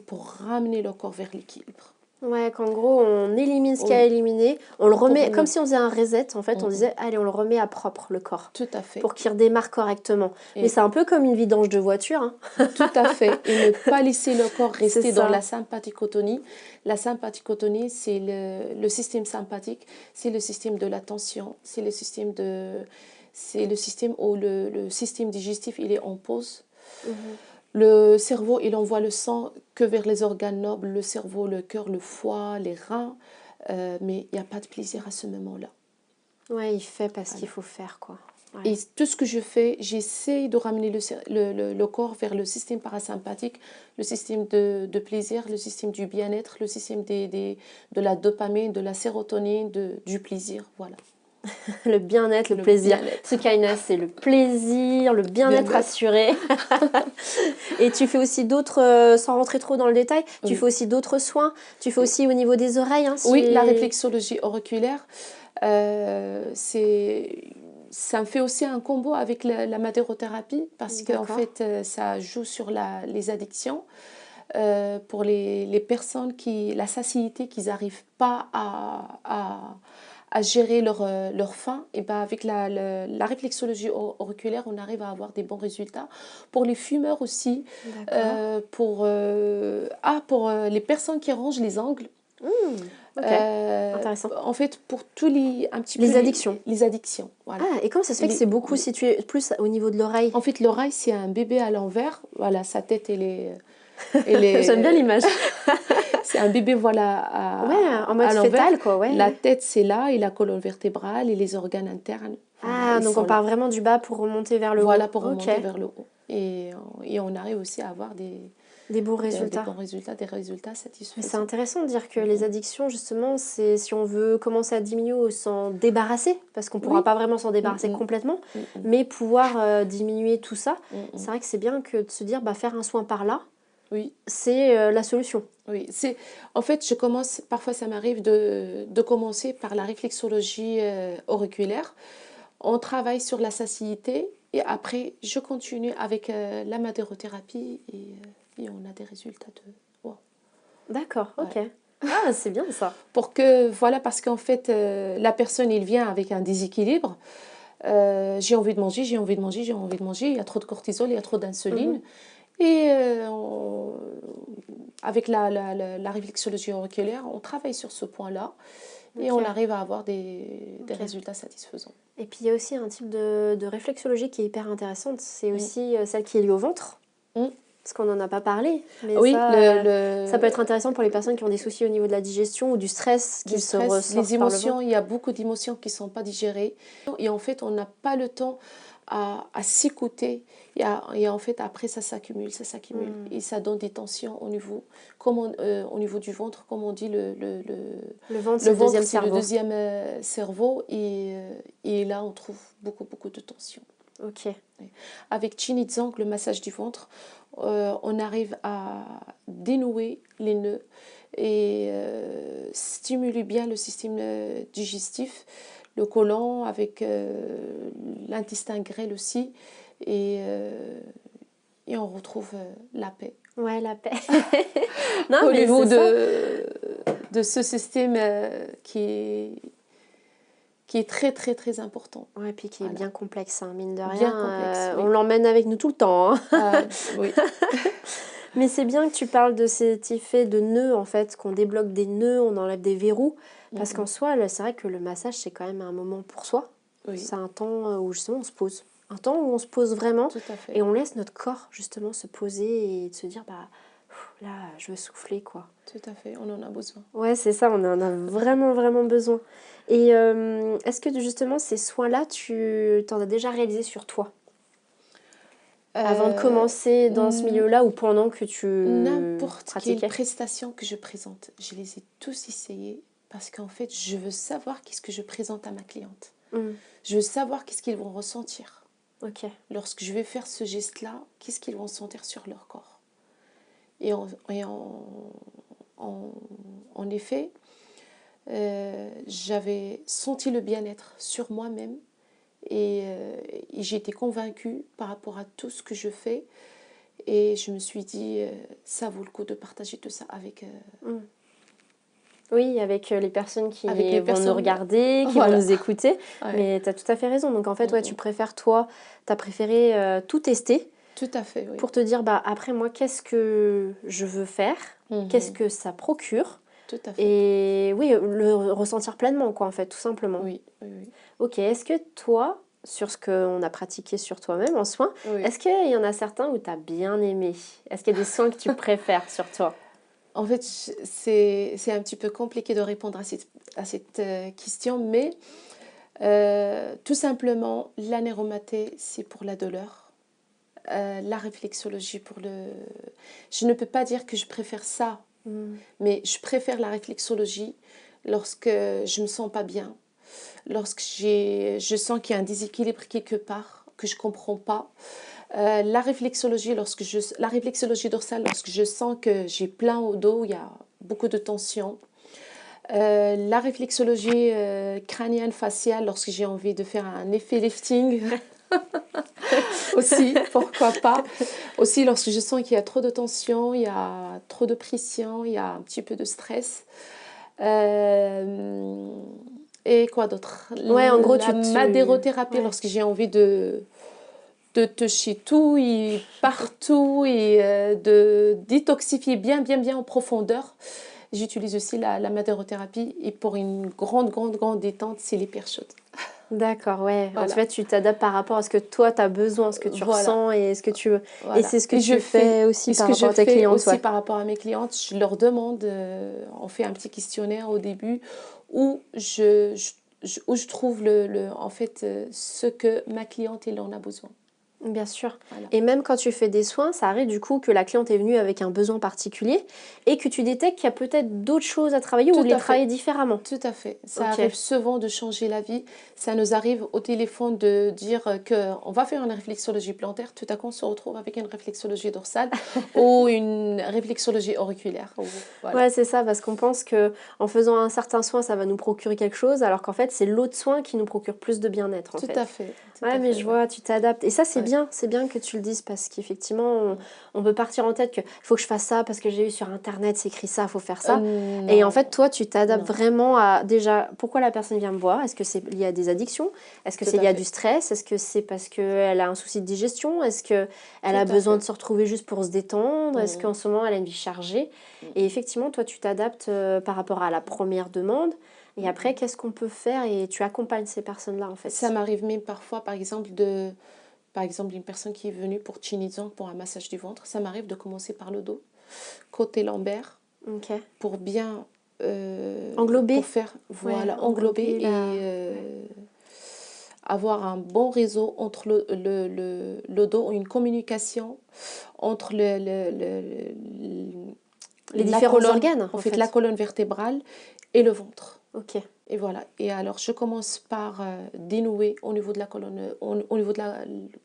pour ramener le corps vers l'équilibre. Ouais, qu'en gros, on élimine ce qu'il y a à Oui, éliminer, on le remet, pour comme le... si on faisait un reset, en fait, on disait, allez, on le remet à propre, le corps, Tout à fait. pour qu'il redémarre correctement. Et Mais c'est un peu comme une vidange de voiture, hein. tout à fait. Et ne pas laisser le corps rester C'est dans ça. la sympathicotonie. La sympathicotonie, c'est le système sympathique, c'est le système de l'attention, c'est le système où le système digestif, il est en pause. Le cerveau, il envoie le sang que vers les organes nobles, le cerveau, le cœur, le foie, les reins, mais il n'y a pas de plaisir à ce moment-là. Ouais, il fait parce qu'il faut faire, quoi. Ouais. Et tout ce que je fais, j'essaie de ramener le corps vers le système parasympathique, le système de plaisir, le système du bien-être, le système de la dopamine, de la sérotonine, du plaisir, voilà. Le bien-être, le plaisir. Bien-être. Tsukaina, c'est le plaisir, le bien-être assuré. Et tu fais aussi d'autres, sans rentrer trop dans le détail, tu fais aussi d'autres soins. Tu fais aussi au niveau des oreilles. Hein, Oui, la réflexologie auriculaire, ça me fait aussi un combo avec la madérothérapie parce qu'en fait, ça joue sur les addictions. Pour les personnes la satiété, qu'ils n'arrivent pas à gérer leur faim, et ben avec la réflexologie auriculaire, on arrive à avoir des bons résultats. Pour les fumeurs aussi, pour les personnes qui rongent les ongles. Intéressant. En fait, pour tous addictions. Les addictions, voilà. Ah, et comment ça se fait que c'est beaucoup situé plus au niveau de l'oreille? En fait, l'oreille, c'est un bébé à l'envers. Voilà, sa tête, elle est... J'aime bien l'image. C'est un bébé, voilà, en mode à l'envers. fœtal, quoi. Ouais, la tête, c'est là, et la colonne vertébrale, et les organes internes. Voilà, donc on part vraiment du bas pour remonter vers le haut. Voilà, pour remonter vers le haut. Et on arrive aussi à avoir des bons résultats. Des bons résultats, des résultats satisfaisants. Mais c'est intéressant de dire que les addictions, justement, c'est si on veut commencer à diminuer ou s'en débarrasser, parce qu'on ne pourra pas vraiment s'en débarrasser complètement, mais pouvoir diminuer tout ça, c'est vrai que c'est bien que de se dire, faire un soin par là, Oui, c'est la solution. oui. En fait, parfois ça m'arrive de commencer par la réflexologie auriculaire. On travaille sur la satiété et après, je continue avec la madérothérapie et on a des résultats de... Wow. D'accord, Ouais. ok. Ah, c'est bien ça. Voilà, parce qu'en fait, la personne, il vient avec un déséquilibre. J'ai envie de manger, j'ai envie de manger, j'ai envie de manger. Il y a trop de cortisol, il y a trop d'insuline. Mhm. Et avec la réflexologie auriculaire, on travaille sur ce point-là et Ok, on arrive à avoir des ok. résultats satisfaisants. Et puis il y a aussi un type de réflexologie qui est hyper intéressante, c'est Mm. aussi celle qui est liée au ventre. Mm. Parce qu'on n'en a pas parlé, mais Oui, ça peut être intéressant pour les personnes qui ont des soucis au niveau de la digestion ou du stress du qui se stress, les ressortent par le émotions, ventre. il y a beaucoup d'émotions qui ne sont pas digérées. Et en fait, on n'a pas le temps à s'écouter. Et en fait, après, ça s'accumule, ça s'accumule. Mm. Et ça donne des tensions au niveau du ventre, comme on dit, Le ventre, le c'est le ventre, deuxième c'est le cerveau. deuxième cerveau. Et là, on trouve beaucoup, beaucoup de tensions. Ok, Avec Chin-Itzang, le massage du ventre, on arrive à dénouer les nœuds et stimuler bien le système digestif, le côlon avec l'intestin grêle aussi et on retrouve la paix. ouais, la paix. Non, Au mais niveau c'est ça. de ce système qui est très très très important. Ouais, puis qui est Voilà. bien complexe, hein, mine de Bien rien. complexe, oui. On l'emmène avec nous tout le temps, hein. Oui. Mais c'est bien que tu parles de cet effet de nœud, en fait, qu'on débloque des nœuds, on enlève des verrous. Parce qu'en soi, c'est vrai que le massage, c'est quand même un moment pour soi. Oui, C'est un temps où justement on se pose. Un temps où on se pose vraiment tout à fait. et on laisse notre corps justement se poser et de se dire, bah là, je veux souffler, quoi. Tout à fait, on en a besoin. Ouais, c'est ça, on en a vraiment, vraiment besoin. Et est-ce que justement ces soins-là, tu t'en as déjà réalisé sur toi? Avant de Euh, commencer dans ce n- milieu-là ou pendant que tu N'importe quelle pratiquais? prestation que je présente, je les ai tous essayés parce qu'en fait, je veux savoir qu'est-ce que je présente à ma cliente. Hmm, Je veux savoir qu'est-ce qu'ils vont ressentir. ok. Lorsque je vais faire ce geste-là, qu'est-ce qu'ils vont sentir sur leur corps. Et en, en effet, j'avais senti le bien-être sur moi-même et j'ai été convaincue par rapport à tout ce que je fais. Et je me suis dit, ça vaut le coup de partager tout ça Hmm. Oui, avec les personnes avec qui les vont nous personnes. regarder, qui vont Voilà. nous écouter. Ouais. Mais tu as tout à fait raison. Donc en fait, ouais, tu Mm. préfères, toi, tu as préféré tout tester Tout à fait, oui. pour te dire, bah après moi, qu'est-ce que je veux faire? Qu'est-ce Mhm. que ça procure? Tout à fait. Et oui, le ressentir pleinement, quoi, en fait, tout simplement. Oui, oui, oui. Ok, est-ce que toi, sur ce qu'on a pratiqué sur toi-même en soins, Oui. est-ce qu'il y en a certains où tu as bien aimé? Est-ce qu'il y a des soins que tu préfères sur toi? En fait, c'est un petit peu compliqué de répondre à cette question, mais tout simplement, l'anéromaté, c'est pour la douleur. La réflexologie pour le... Je ne peux pas dire que je préfère ça, mais je préfère la réflexologie lorsque je me sens pas bien, lorsque je sens qu'il y a un déséquilibre quelque part, que je comprends pas. La réflexologie dorsale, lorsque je sens que j'ai plein au dos, il y a beaucoup de tension. La réflexologie crânienne faciale, lorsque j'ai envie de faire un effet lifting, aussi, pourquoi pas. Aussi, lorsque je sens qu'il y a trop de tension, il y a trop de pression, il y a un petit peu de stress. Et quoi d'autre? Ouais, en gros, La madérothérapie, Ouais. lorsque j'ai envie de toucher tout et partout et de détoxifier bien, bien, bien en profondeur. J'utilise aussi la madérothérapie et pour une grande, grande, grande détente, c'est l'hyper chaude. D'accord, ouais. En Voilà, fait, tu t'adaptes par rapport à ce que toi, tu as besoin, ce que tu voilà, ressens et ce que tu veux. Et voilà. c'est ce que tu fais Et aussi ce par que rapport je à tes fais clientes, aussi ouais. par rapport à mes clientes, je leur demande, on fait un petit questionnaire au début où où je trouve en fait ce que ma cliente elle en a besoin. Bien sûr. Voilà. Et même quand tu fais des soins, ça arrive du coup que la cliente est venue avec un besoin particulier et que tu détectes qu'il y a peut-être d'autres choses à travailler ou Tout les à fait. travailler différemment. Tout à fait. Ça Ok. arrive souvent de changer la vie. Ça nous arrive au téléphone de dire qu'on va faire une réflexologie plantaire. Tout à coup, on se retrouve avec une réflexologie dorsale ou une réflexologie auriculaire. Voilà. Ouais, c'est ça, parce qu'on pense que en faisant un certain soin, ça va nous procurer quelque chose, alors qu'en fait, c'est l'autre soin qui nous procure plus de bien-être, en Tout à fait. fait. Tout Ouais, à mais fait, je ouais. vois, tu t'adaptes. Et ça, Ouais. c'est bien que tu le dises, parce qu'effectivement, on peut partir en tête que faut que je fasse ça, parce que j'ai vu sur Internet, c'est écrit ça, faut faire ça. Et en fait, Non, toi, tu t'adaptes non, vraiment à, déjà, pourquoi la personne vient me voir? Est-ce que c'est lié à des addictions? Est-ce que tout c'est à lié à du fait. stress? Est-ce que c'est parce qu'elle a un souci de digestion? Est-ce qu'elle Tout a à besoin de fait. se retrouver juste pour se détendre? Est-ce Mm, qu'en ce moment, elle a une vie chargée? mm, Et effectivement, toi, tu t'adaptes par rapport à la première demande. Et après, mm. qu'est-ce qu'on peut faire? Et tu accompagnes ces personnes-là, en Ça fait. m'arrive même parfois, par exemple, une personne qui est venue pour Chinizan, pour un massage du ventre. Ça m'arrive de commencer par le dos, côté lombaire, Ok. pour bien, Englober. pour faire, Ouais, voilà, englober englober et ouais. avoir un bon réseau entre le dos, une communication entre Les la différents colonne, organes, en en fait, la fait. colonne vertébrale et le ventre. Ok. Et voilà. Et alors, je commence par dénouer au niveau de la colonne, au niveau de la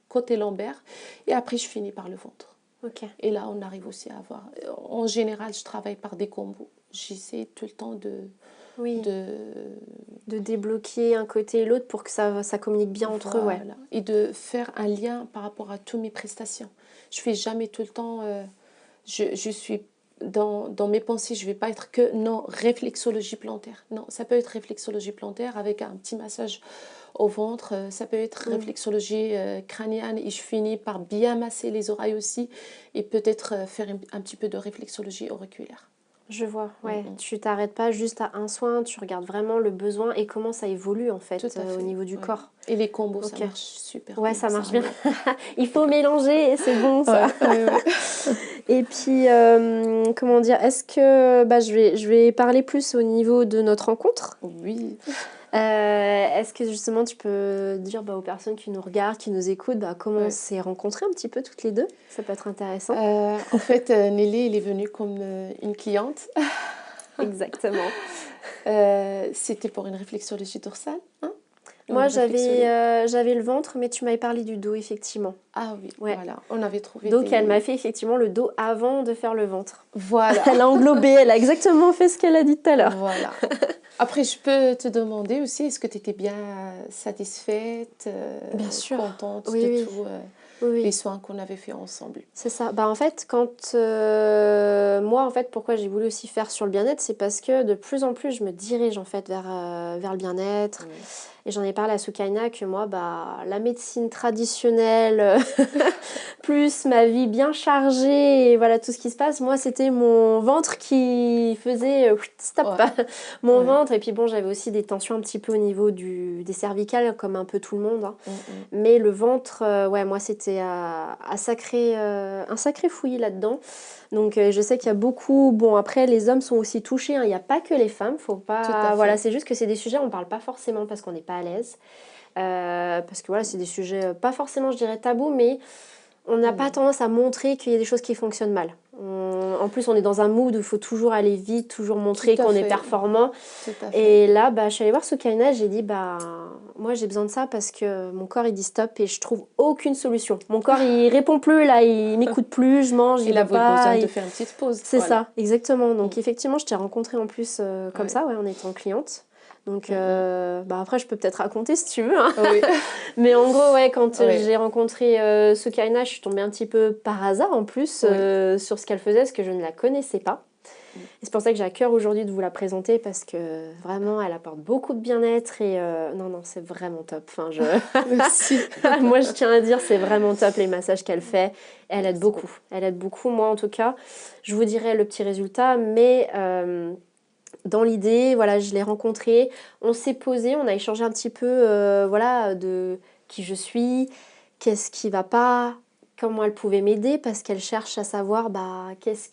côté lombaire, et après, je finis par le ventre. Ok. Et là, on arrive aussi à avoir. En général, je travaille par des combos. J'essaie tout le temps Oui. de De débloquer un côté et l'autre pour que ça communique bien entre eux, ouais. voilà, et de faire un lien par rapport à toutes mes prestations. Je fais jamais tout le temps. Je suis dans mes pensées, je vais pas être que non réflexologie plantaire. Non, ça peut être réflexologie plantaire avec un petit massage au ventre. Ça peut être Mm. réflexologie crânienne et je finis par bien masser les oreilles aussi et peut-être faire un petit peu de réflexologie auriculaire. Je vois, Mm, ouais. mm. Tu t'arrêtes pas juste à un soin, tu regardes vraiment le besoin et comment ça évolue, en Tout fait, à au fait. niveau du Ouais. corps. Et les combos, ça Ok. marche super Ouais, bien. ça Ça marche bien. régale. Il faut mélanger et c'est bon, ça. Ouais, ouais, ouais. Et puis, comment dire, est-ce que, bah, je vais parler plus au niveau de notre rencontre. Oui. Est-ce que justement tu peux dire bah, aux personnes qui nous regardent, qui nous écoutent, bah, comment on Ouais. s'est rencontrés un petit peu toutes les deux? Ça peut être intéressant. En fait, Nelly, elle est venue comme une cliente. Exactement. C'était pour une réflexologie dorsale, hein? Une Moi, réflexologie. j'avais le ventre, mais tu m'avais parlé du dos, effectivement. Ah oui, Ouais. voilà. On avait trouvé Donc, elle m'a des... fait effectivement le dos avant de faire le ventre. Voilà, Elle a englobé, elle a exactement fait ce qu'elle a dit tout à l'heure. voilà. Après, je peux te demander aussi, est-ce que tu étais bien satisfaite, Bien sûr. contente Oui, de oui. tous Oui, les oui. soins qu'on avait fait ensemble? C'est ça. Bah, en fait, quand moi, en fait, pourquoi j'ai voulu aussi faire sur le bien-être, c'est parce que de plus en plus, je me dirige en fait vers le bien-être. Oui. Et j'en ai parlé à Soukaina que moi, bah, la médecine traditionnelle, plus ma vie bien chargée et voilà tout ce qui se passe, moi, c'était mon ventre qui faisait stop, Ouais, mon ouais. ventre. Et puis bon, j'avais aussi des tensions un petit peu au niveau des cervicales, comme un peu tout le monde, hein. Mm, mm. Mais le ventre, ouais, moi, c'était un sacré fouillis là-dedans. Donc, je sais qu'il y a beaucoup. Bon, après, les hommes sont aussi touchés, hein. Il n'y a pas que les femmes. Faut Tout à pas. Voilà, fait. c'est juste que c'est des sujets, on ne parle pas forcément parce qu'on n'est pas à l'aise. Parce que voilà, c'est des sujets pas forcément, je dirais, tabous, mais on n'a pas Mm. tendance à montrer qu'il y a des choses qui fonctionnent mal. En plus, on est dans un mood où il faut toujours aller vite, toujours Tout montrer à qu'on est fait. performant. Tout à fait. Et là, bah, je suis allée voir Soukaina, j'ai dit, bah, moi j'ai besoin de ça parce que mon corps il dit stop et je trouve aucune solution. Mon corps il répond plus, là, il m'écoute plus, je mange, il Il veut avait besoin pas. de faire une petite pause. C'est Voilà. ça, exactement. Donc Mm. effectivement, je t'ai rencontrée en plus comme Ouais. ça, ouais, en étant cliente. Donc Mm, mm. bah après, je peux peut-être raconter si tu veux, hein. Oui. Mais en gros, ouais, quand Oui. j'ai rencontré Soukaina, je suis tombée un petit peu par hasard en plus Oui. sur ce qu'elle faisait, parce que je ne la connaissais pas. Mm. Et c'est pour ça que j'ai à cœur aujourd'hui de vous la présenter parce que vraiment, elle apporte beaucoup de bien-être et non, non, c'est vraiment top. Enfin, Merci. moi, je tiens à dire, c'est vraiment top les massages qu'elle fait. Elle aide Merci beaucoup. beaucoup. Elle aide beaucoup. Moi, en tout cas, je vous dirai le petit résultat, mais dans l'idée, voilà, je l'ai rencontrée, on s'est posé, on a échangé un petit peu, voilà, de qui je suis, qu'est-ce qui va pas, comment elle pouvait m'aider, parce qu'elle cherche à savoir, bah, qu'est-ce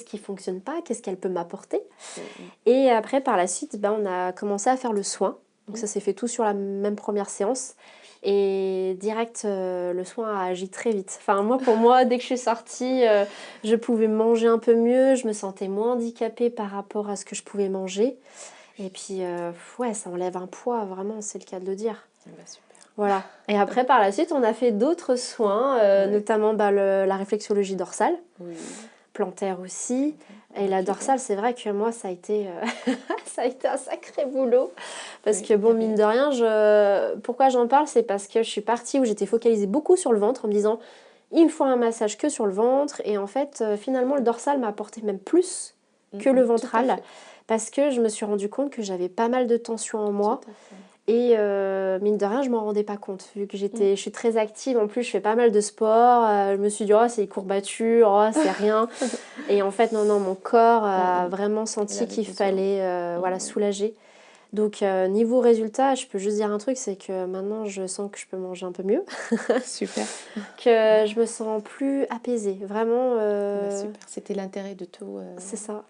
qui fonctionne pas, qu'est-ce qu'elle peut m'apporter. Mm, mm. Et après, par la suite, bah, on a commencé à faire le soin. Donc Mm. ça s'est fait tout sur la même première séance. Et direct, le soin a agi très vite. Enfin, moi, pour moi, dès que je suis sortie, je pouvais manger un peu mieux, je me sentais moins handicapée par rapport à ce que je pouvais manger. Et puis, ouais, ça enlève un poids, vraiment, c'est le cas de le dire. Ah bah, super. Voilà. Et après, par la suite, on a fait d'autres soins, Ouais. notamment la réflexologie dorsale, Oui. plantaire aussi. Et Ok. la dorsale, c'est vrai que moi, ça a été, ça a été un sacré boulot. Parce Oui, que, bon, il y mine avait- de rien, pourquoi j'en parle, c'est parce que je suis partie où j'étais focalisée beaucoup sur le ventre en me disant, il me faut un massage que sur le ventre. Et en fait, finalement, le dorsal m'a apporté même plus que le Tout à ventral. fait. Parce que je me suis rendu compte que j'avais pas mal de tension en Tout moi. à fait. Et mine de rien, je m'en rendais pas compte. Vu que Mm. je suis très active, en plus, je fais pas mal de sport. Je me suis dit, oh, c'est les courbatures, oh, c'est rien. Et en fait, non, non, mon corps a vraiment Il senti avait qu'il besoin. fallait voilà, soulager. Donc, niveau résultat, je peux juste dire un truc, c'est que maintenant, je sens que je peux manger un peu mieux, Super. que je me sens plus apaisée. Vraiment, Bah, super. C'était l'intérêt de tout c'est ça.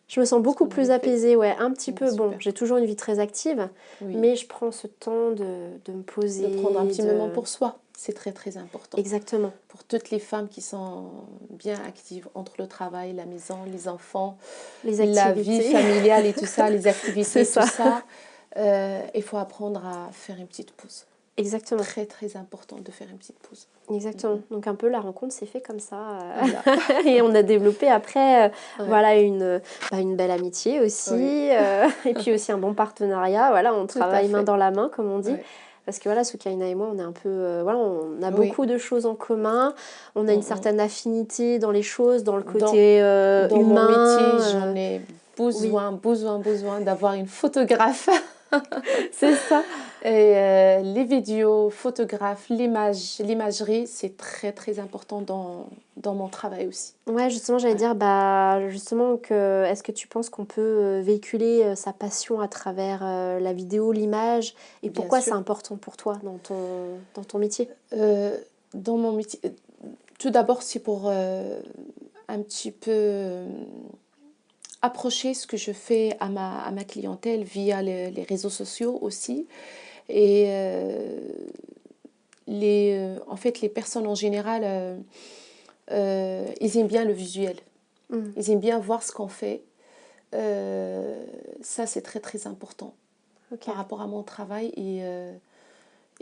Je me sens ce beaucoup qu'on avait plus fait. apaisée, ouais, un petit Bah, peu. Bon, super. j'ai toujours une vie très active, Oui. mais je prends ce temps de me poser. De prendre un petit moment pour soi, c'est très très important. Exactement. Pour toutes les femmes qui sont bien actives entre le travail, la maison, les enfants, Les la vie activités. familiale et tout ça, les activités, C'est tout ça. ça, il faut apprendre à faire une petite pause. Exactement. Très très important de faire une petite pause. Exactement. Donc un peu la rencontre s'est fait comme ça. Voilà. Et on a développé après Ouais. voilà une belle amitié aussi. Oui. Et puis aussi un bon partenariat. Voilà, on Tout à travaille main fait. dans la main, comme on dit. Ouais. Parce que voilà, Soukaina et moi, on est un peu. Voilà, on a Oui. beaucoup de choses en commun. On a une certaine affinité dans les choses, dans le Dans, côté dans mon humain. métier, j'en ai Oui, besoin d'avoir une photographe. c'est ça. Et les vidéos, photographes, l'imagerie, c'est très très important dans mon travail aussi. Ouais, justement, j'allais Ouais. dire, bah, justement, est-ce que tu penses qu'on peut véhiculer sa passion à travers la vidéo, l'image, et Bien pourquoi c'est sûr. important pour toi dans ton métier? Dans mon métier, tout d'abord, c'est pour un petit peu approcher ce que je fais à ma clientèle via les réseaux sociaux aussi. Et en fait, les personnes en général, ils aiment bien le visuel. Mm. Ils aiment bien voir ce qu'on fait. Ça, c'est très, très important Ok. par rapport à mon travail.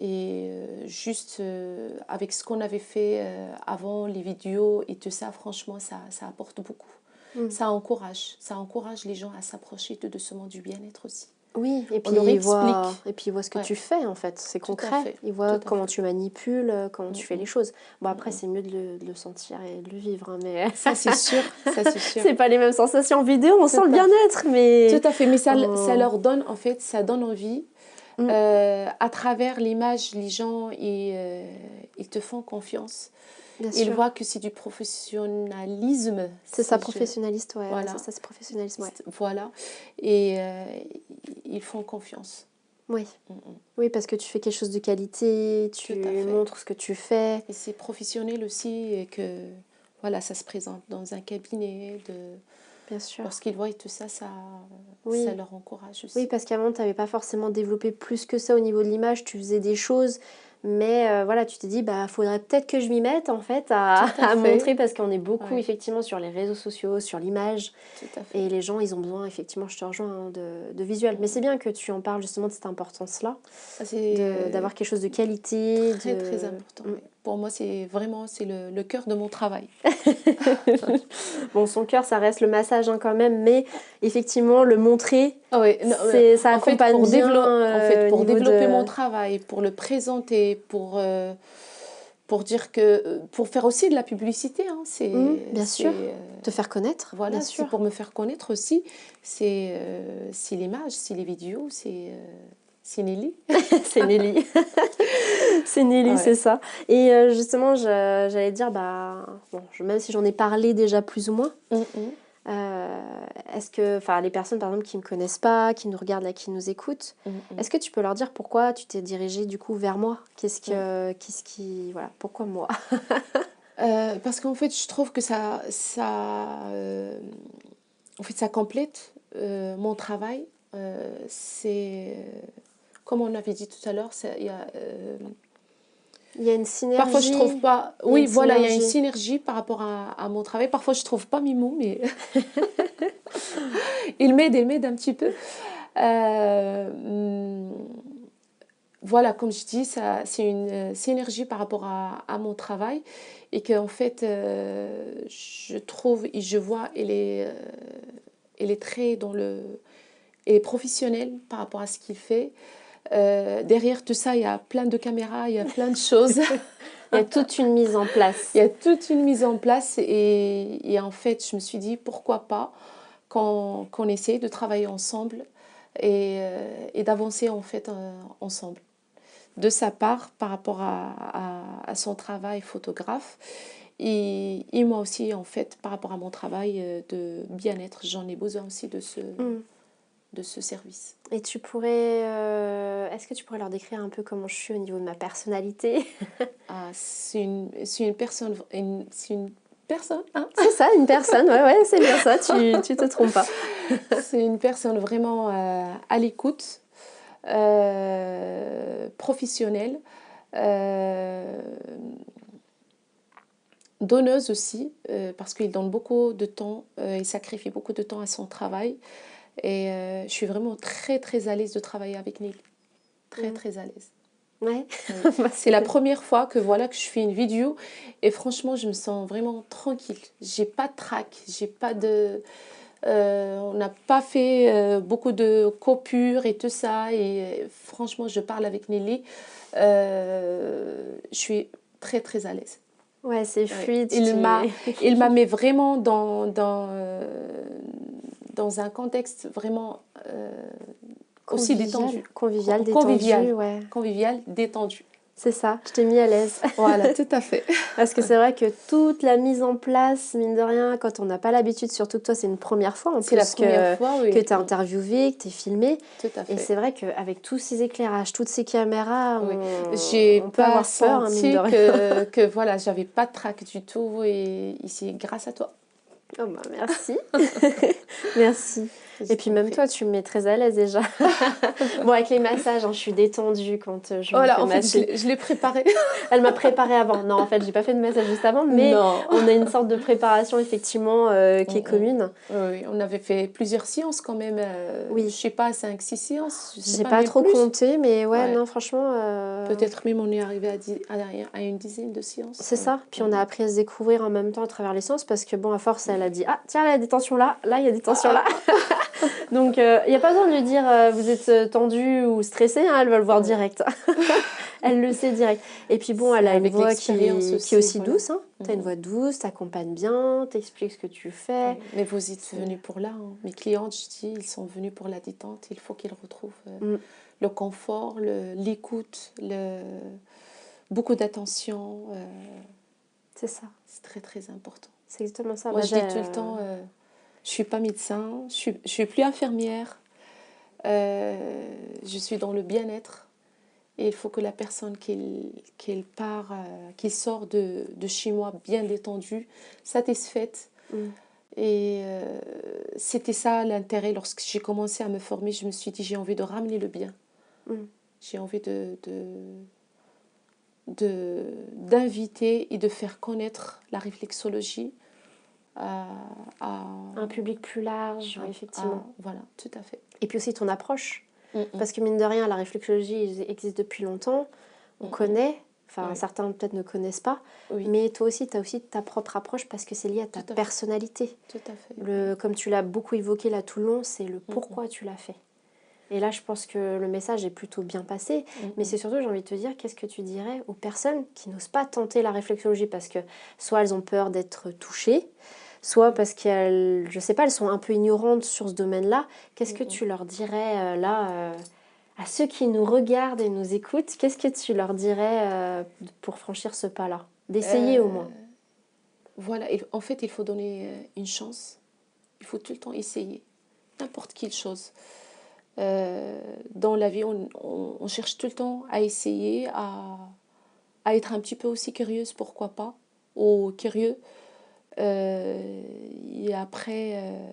Et juste avec ce qu'on avait fait avant, les vidéos et tout ça, franchement, ça apporte beaucoup. Mm. Ça encourage les gens à s'approcher tout doucement du bien-être aussi. Oui, et On puis leur ils explique. voient ce que Ouais. tu fais en fait, c'est Tout à concret. fait, Ils tout voient à comment fait. tu manipules, comment tu fais les choses. Bon, après, c'est mieux de le sentir et de le vivre, hein, mais Ça, c'est sûr, ça, c'est sûr. c'est pas les mêmes sensations en vidéo, on sent le Tout à fait. bien-être, mais. Tout à fait, mais ça Oh. leur donne, en fait, ça donne envie. Mm. À travers l'image, les gens, ils te font confiance. Bien Ils sûr. voient que c'est du professionnalisme. C'est ça, si je- professionnaliste, ouais. Voilà. C'est ça, c'est professionnalisme, ouais. Voilà. Et ils font confiance. Oui. Oui, parce que tu fais quelque chose de qualité, tu Tout à fait. montres ce que tu fais. Et c'est professionnel aussi et que voilà, ça se présente dans un cabinet. Bien sûr. Lorsqu'ils voient tout ça, ça Oui. leur encourage aussi. Oui, parce qu'avant, tu n'avais pas forcément développé plus que ça au niveau de l'image, tu faisais des choses, mais voilà, tu t'es dit, bah, faudrait peut-être que je m'y mette en fait à Tout à fait. montrer, parce qu'on est beaucoup Ouais. effectivement sur les réseaux sociaux, sur l'image, Tout à fait. et les gens, ils ont besoin, effectivement, je te rejoins, hein, de visuel. Mais c'est bien que tu en parles justement de cette importance-là, Ça, c'est d'avoir quelque chose de qualité. très, très important. Oui. Pour moi, c'est vraiment le cœur de mon travail. Bon, son cœur, ça reste le massage hein, quand même, mais effectivement, le montrer, Ah oui, non, ça en fait, accompagne bien pour au niveau développer de... mon travail, pour le présenter, pour dire que, pour faire aussi de la publicité, hein, bien sûr, te faire connaître, voilà, bien c'est sûr. pour me faire connaître aussi. C'est l'image, c'est les vidéos, c'est Nelly. C'est Nelly. C'est Nelly, Ouais. c'est ça. Et justement, j'allais dire, bah, bon, même si j'en ai parlé déjà plus ou moins, est-ce que, enfin, les personnes par exemple qui me connaissent pas, qui nous regardent là, qui nous écoutent, est-ce que tu peux leur dire pourquoi tu t'es dirigée du coup vers moi? Qu'est-ce qui, voilà, pourquoi moi? Parce qu'en fait, je trouve que en fait, ça complète mon travail. C'est, comme on avait dit tout à l'heure, il y a Il y a une Parfois, je trouve synergie. pas. Il y a Oui, une voilà, il y a une synergie. synergie par rapport à mon travail. Parfois, je trouve pas mes mots, mais il m'aide un petit peu. Hum, voilà, comme je dis, ça, c'est une synergie par rapport à mon travail et qu'en fait, je trouve et je vois, elle est très dans le, elle est professionnelle par rapport à ce qu'il fait. Derrière tout ça, il y a plein de caméras, il y a plein de choses. Il y a toute une mise en Il place. y a toute une mise en place et en fait, je me suis dit pourquoi pas qu'on essaie de travailler ensemble et d'avancer en fait ensemble. De sa part, par rapport à son travail photographe et moi aussi en fait par rapport à mon travail de bien-être, j'en ai besoin aussi Mm. de ce service. Et tu pourrais, est-ce que tu pourrais leur décrire un peu comment je suis au niveau de ma personnalité? Ah, c'est une personne, c'est une personne, hein. C'est ça, une personne, ouais, ouais, c'est bien ça, tu te trompes pas. C'est une personne vraiment à l'écoute, professionnelle, euh, donneuse aussi, parce qu'il donne beaucoup de temps, il sacrifie beaucoup de temps à son travail. Et je suis vraiment très très à l'aise de travailler avec Nelly. Très Mm. très à l'aise. Ouais. Oui. Bah, C'est la première fois que voilà que je fais une vidéo et franchement je me sens vraiment tranquille. J'ai pas de trac, j'ai pas de, on n'a pas fait beaucoup de coupures et tout ça et franchement je parle avec Nelly, je suis très très à l'aise. ouais, c'est Ouais. fluide, tu es Il m'a mis vraiment dans un contexte vraiment aussi convivial, détendu, convivial, convivial, détendu, ouais. convivial, détendu. C'est ça, je t'ai mis à l'aise. Voilà, tout à fait. Parce que c'est vrai que toute la mise en place, mine de rien, quand on n'a pas l'habitude, surtout que toi, c'est une première fois en C'est la plus première fois, que oui. tu as interviewé, que tu es filmé. Tout à Et fait. c'est vrai qu'avec tous ces éclairages, toutes ces caméras, Oui. J'ai on peut pas avoir peur, hein, mine de senti rien. que voilà, j'avais pas de trac du tout et ici, grâce à toi. Oh bah merci. Merci. Je Et puis t'en même prie. toi, tu me mets très à l'aise déjà. Bon, avec les massages, hein, je suis détendue quand je me Voilà, fais en fait, masser. je l'ai préparé. Elle m'a préparé avant. Non, en fait, j'ai pas fait de massage juste avant, mais Non. on a une sorte de préparation effectivement Mm, qui est mm. commune. Oui, on avait fait plusieurs séances quand même. Je Oui, sais pas, 5, 6 séances, je sais j'ai pas, pas même trop plus. compté, mais ouais, Ouais. non, franchement, Peut-être même on est arrivé à une dizaine de séances. c'est Ouais. ça. Puis on a appris à se découvrir en même temps à travers les sens parce que bon, à force, elle a dit ah tiens, là, il y a des tensions là, là, il y a des tensions là. Ah, Donc il n'y a pas besoin de lui dire vous êtes tendu ou stressé, hein, elle va le voir ouais. direct. Elle le sait direct. Et puis bon, C'est elle a une avec voix l'expérience qui est aussi, aussi voilà. douce. Hein. Mm, Tu as une mm. voix douce, t'accompagnes bien, t'expliques ce que tu fais. Oui. Mais vous êtes C'est- venus pour là, hein. Mes clientes, je dis, ils sont venus pour la détente. Il faut qu'ils retrouvent Mm, le confort, l'écoute, beaucoup d'attention. c'est ça. C'est très très important. C'est exactement ça. Moi, Bah, je dis tout le temps, je suis pas médecin, je suis plus infirmière. Je suis dans le bien-être. Et il faut que la personne qu'il part, qu'il sort de chez moi bien détendue, satisfaite. mm, Et c'était ça l'intérêt. Lorsque j'ai commencé à me former, je me suis dit, j'ai envie de ramener le bien. mm. J'ai envie d'inviter et de faire connaître la réflexologie à, à, Un public plus large, ouais, effectivement. voilà, tout à fait. Et puis aussi ton approche. Mm, mm, Parce que mine de rien, la réflexologie existe depuis longtemps. On mm, connaît. Enfin, oui, certains peut-être ne connaissent pas. oui, Mais toi aussi, tu as aussi ta propre approche parce que c'est lié à ta tout à fait, personnalité. tout à fait. Oui. Comme tu l'as beaucoup évoqué là tout le long, c'est le Mm, pourquoi tu l'as fait. Et là, je pense que le message est plutôt bien passé. mm, Mais mm, c'est surtout, j'ai envie de te dire, qu'est-ce que tu dirais aux personnes qui n'osent pas tenter la réflexologie parce que soit elles ont peur d'être touchées, soit parce qu'elles, je sais pas, elles sont un peu ignorantes sur ce domaine-là. Qu'est-ce que tu leur dirais à ceux qui nous regardent et nous écoutent, qu'est-ce que tu leur dirais pour franchir ce pas-là? D'essayer au moins. Voilà, en fait, il faut donner une chance. Il faut tout le temps essayer. N'importe quelle chose. Dans la vie, on cherche tout le temps à essayer, à être un petit peu aussi curieuse, pourquoi pas, ou curieux. Euh, et après, euh,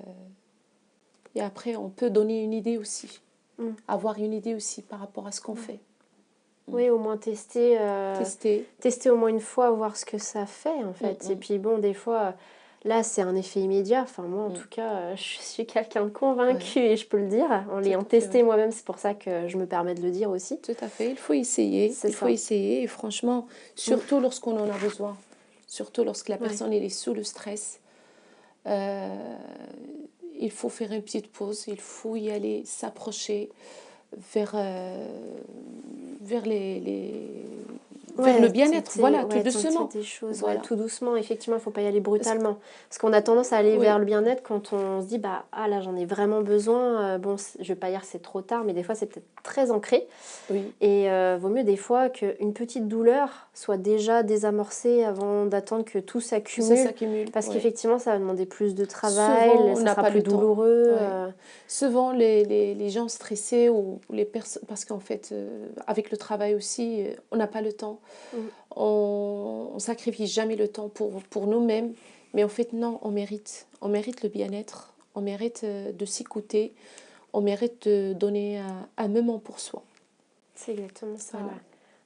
et après, on peut donner une idée aussi. Mm. Avoir une idée aussi par rapport à ce qu'on Ouais. fait. Oui, au moins Tester. tester au moins une fois, voir ce que ça fait en fait. Et puis bon, des fois, là, c'est un effet immédiat. Enfin, moi, en tout cas, je suis quelqu'un de convaincu et je peux le dire en Tout l'ayant à fait, testé oui. moi-même. C'est pour ça que je me permets de le dire aussi. Tout à fait. Il faut essayer. C'est Il faut ça. essayer. Et franchement, surtout lorsqu'on en a besoin, surtout lorsque la Ouais. personne elle est sous le stress, euh, il faut faire une petite pause. Il faut y aller, s'approcher vers vers le Ouais, bien-être. Voilà, tout tenter doucement. des choses, ouais, Voilà. tout doucement. Effectivement, il faut pas y aller Parce que- brutalement. Parce qu'on a tendance à aller vers oui, le bien-être quand on se dit, bah, ah là, j'en ai vraiment besoin. Bon, je vais pas dire que c'est trop tard, mais des fois, c'est peut-être très ancré. oui. Et vaut mieux des fois qu'une petite douleur soit déjà désamorcée avant d'attendre que tout Que ça s'accumule. s'accumule. Parce Oui. qu'effectivement, ça va demander plus de Souvent, travail, on ça n'a sera pas plus le temps. douloureux. Ouais. Souvent, les gens stressés ou les personnes, parce qu'en fait, avec le travail aussi, on n'a pas le temps. Mm. On sacrifie jamais le temps pour nous-mêmes. Mais en fait, non, on mérite. On mérite le bien-être. On mérite de s'écouter. On mérite de donner un moment pour soi. C'est exactement ça, Voilà. ouais.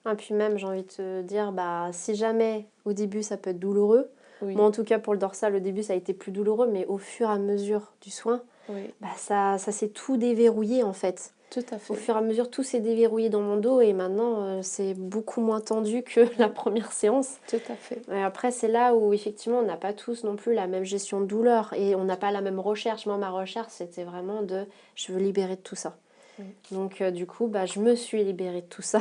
Ah, puis même, j'ai envie de te dire, bah, si jamais au début ça peut être douloureux, moi Oui, en tout cas pour le dorsal, au début ça a été plus douloureux, mais au fur et à mesure du soin, oui, bah, ça s'est tout déverrouillé en fait. tout à Au fait. fur et à mesure, tout s'est déverrouillé dans mon dos et maintenant c'est beaucoup moins tendu que la première séance. Tout à fait. Et après, c'est là où effectivement on n'a pas tous non plus la même gestion de douleur et on n'a pas la même recherche. Moi, ma recherche c'était vraiment de je veux libérer de tout ça. Oui. Donc du coup, bah, je me suis libérée de tout ça.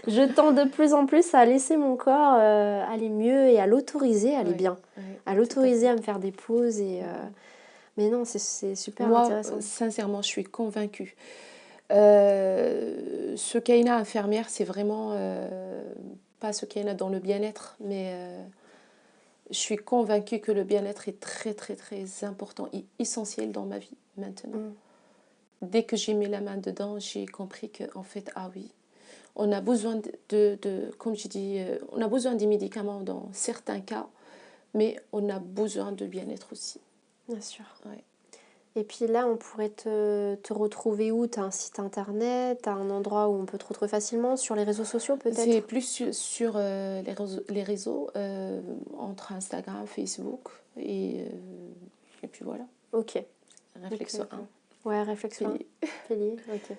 Je tends de plus en plus à laisser mon corps aller mieux et à l'autoriser à aller Oui, bien. oui, À tout à l'autoriser fait. à me faire des pauses. Mais non, c'est super Moi, intéressant. sincèrement, je suis convaincue. Ce Kaina infirmière, c'est vraiment pas ce Kaina dans le bien-être, mais je suis convaincue que le bien-être est très, très, très important et essentiel dans ma vie maintenant. Mm. Dès que j'ai mis la main dedans, j'ai compris que, en fait, ah oui, on a besoin comme je dis, on a besoin des médicaments dans certains cas, mais on a besoin de bien-être aussi. Bien sûr. Ouais. Et puis là, on pourrait te retrouver où? Tu as un site internet, tu as un endroit où on peut te retrouver facilement, sur les réseaux sociaux C'est peut-être? plus sur les réseaux entre Instagram, Facebook et puis voilà, Ok. Réflexion Ok. 1. Ouais, réflexion. Pilier. Pilier, ok.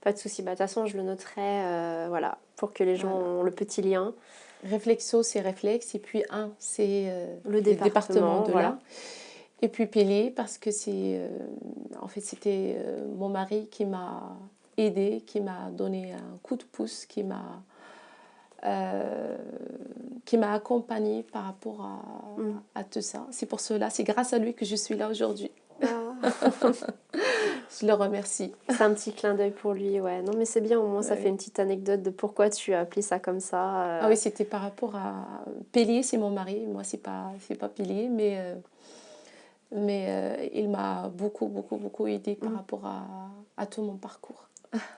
Pas de souci. Bah, de toute façon, je le noterai voilà, pour que les gens Voilà. ont le petit lien. Réflexo, c'est réflexe. Et puis 1, c'est Le le département département, de voilà. là. Et puis Pilier, parce que en fait, c'était mon mari qui m'a aidé, qui m'a donné un coup de pouce, euh, qui m'a accompagnée par rapport Mm. à tout ça. C'est pour cela, c'est grâce à lui que je suis là aujourd'hui. Ah. Je le remercie. C'est un petit clin d'œil pour lui, ouais. Non, mais c'est bien, au moins ça fait Ouais. une petite anecdote de pourquoi tu as appelé ça comme ça. Ah oui, c'était par rapport à Pélier, c'est mon mari. Moi, c'est pas Pélier, mais il m'a beaucoup, beaucoup, beaucoup aidé par Mm. rapport à tout mon parcours.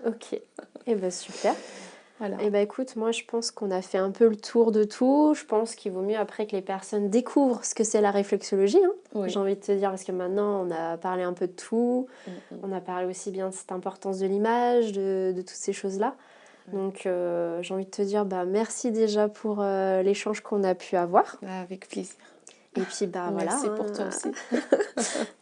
Ok. Eh ben super. Voilà. Eh ben écoute, moi je pense qu'on a fait un peu le tour de tout. Je pense qu'il vaut mieux après que les personnes découvrent ce que c'est la réflexologie, hein. J'ai Oui. envie de te dire, parce que maintenant on a parlé un peu de tout. Mm, mm. On a parlé aussi bien de cette importance de l'image, de toutes ces choses-là. Ouais. Donc j'ai envie de te dire bah, merci déjà pour l'échange qu'on a pu avoir. Avec plaisir. Et puis bah voilà, Merci pour toi hein. aussi.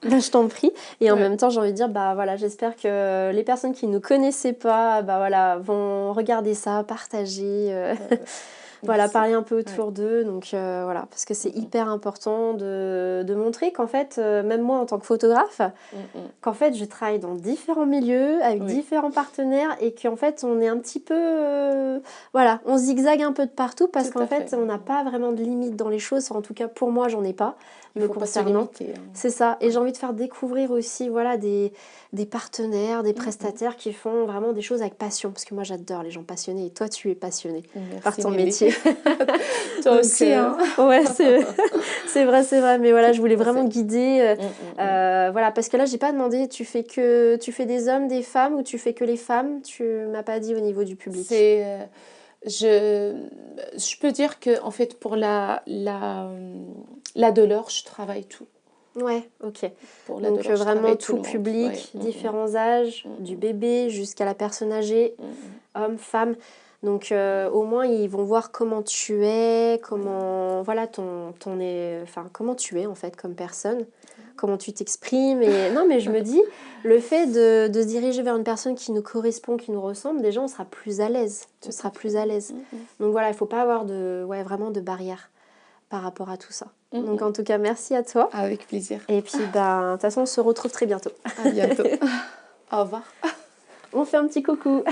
Bah, je t'en prie. Et en Ouais. même temps, j'ai envie de dire, bah voilà, j'espère que les personnes qui ne connaissaient pas, bah voilà, vont regarder ça, partager, voilà, Merci. parler un peu Ouais. autour d'eux. Donc voilà, parce que c'est Mm, mm. hyper important de montrer qu'en fait, même moi en tant que photographe, Mm, mm. qu'en fait, je travaille dans différents milieux, avec Oui. différents partenaires, et qu'en fait, on est un petit peu, voilà, on zigzague un peu de partout, parce Tout qu'en à fait, fait. on n'a pas vraiment de limite dans les choses. Enfin, en tout cas, pour moi, j'en ai pas, Il me ne faut pas se concernant. limiter. Hein. C'est ça. Et j'ai envie de faire découvrir aussi voilà, des partenaires, des Mm, mm. prestataires qui font vraiment des choses avec passion. Parce que moi, j'adore les gens passionnés. Et toi, tu es passionné par Merci, ton Mélie. métier. Toi Donc, aussi, hein. ouais, c'est vrai, c'est vrai. Mais voilà, je voulais Tout à vraiment fait. guider. Mm, mm, mm. Voilà, parce que là, j'ai pas demandé, tu fais des hommes, des femmes ou tu fais que les femmes? Tu m'as pas dit au niveau du public. C'est, je peux dire que en fait pour la douleur, je travaille tout. Ouais, ok. Pour Donc l'ado, je vraiment travaille tout tout le monde. Ouais. public, différents âges, du bébé jusqu'à la personne âgée, homme, femme. Donc au moins ils vont voir comment tu es, comment voilà enfin comment tu es en fait comme personne, comment tu t'exprimes. Et non mais je me dis le fait de se diriger vers une personne qui nous correspond, qui nous ressemble, déjà on sera plus à l'aise. On sera plus à l'aise. Donc voilà, il faut pas avoir vraiment de barrière par rapport à tout ça. Donc en tout cas merci à toi. Avec plaisir. Et puis ben de toute façon on se retrouve très bientôt. À bientôt. Au revoir. On fait un petit coucou.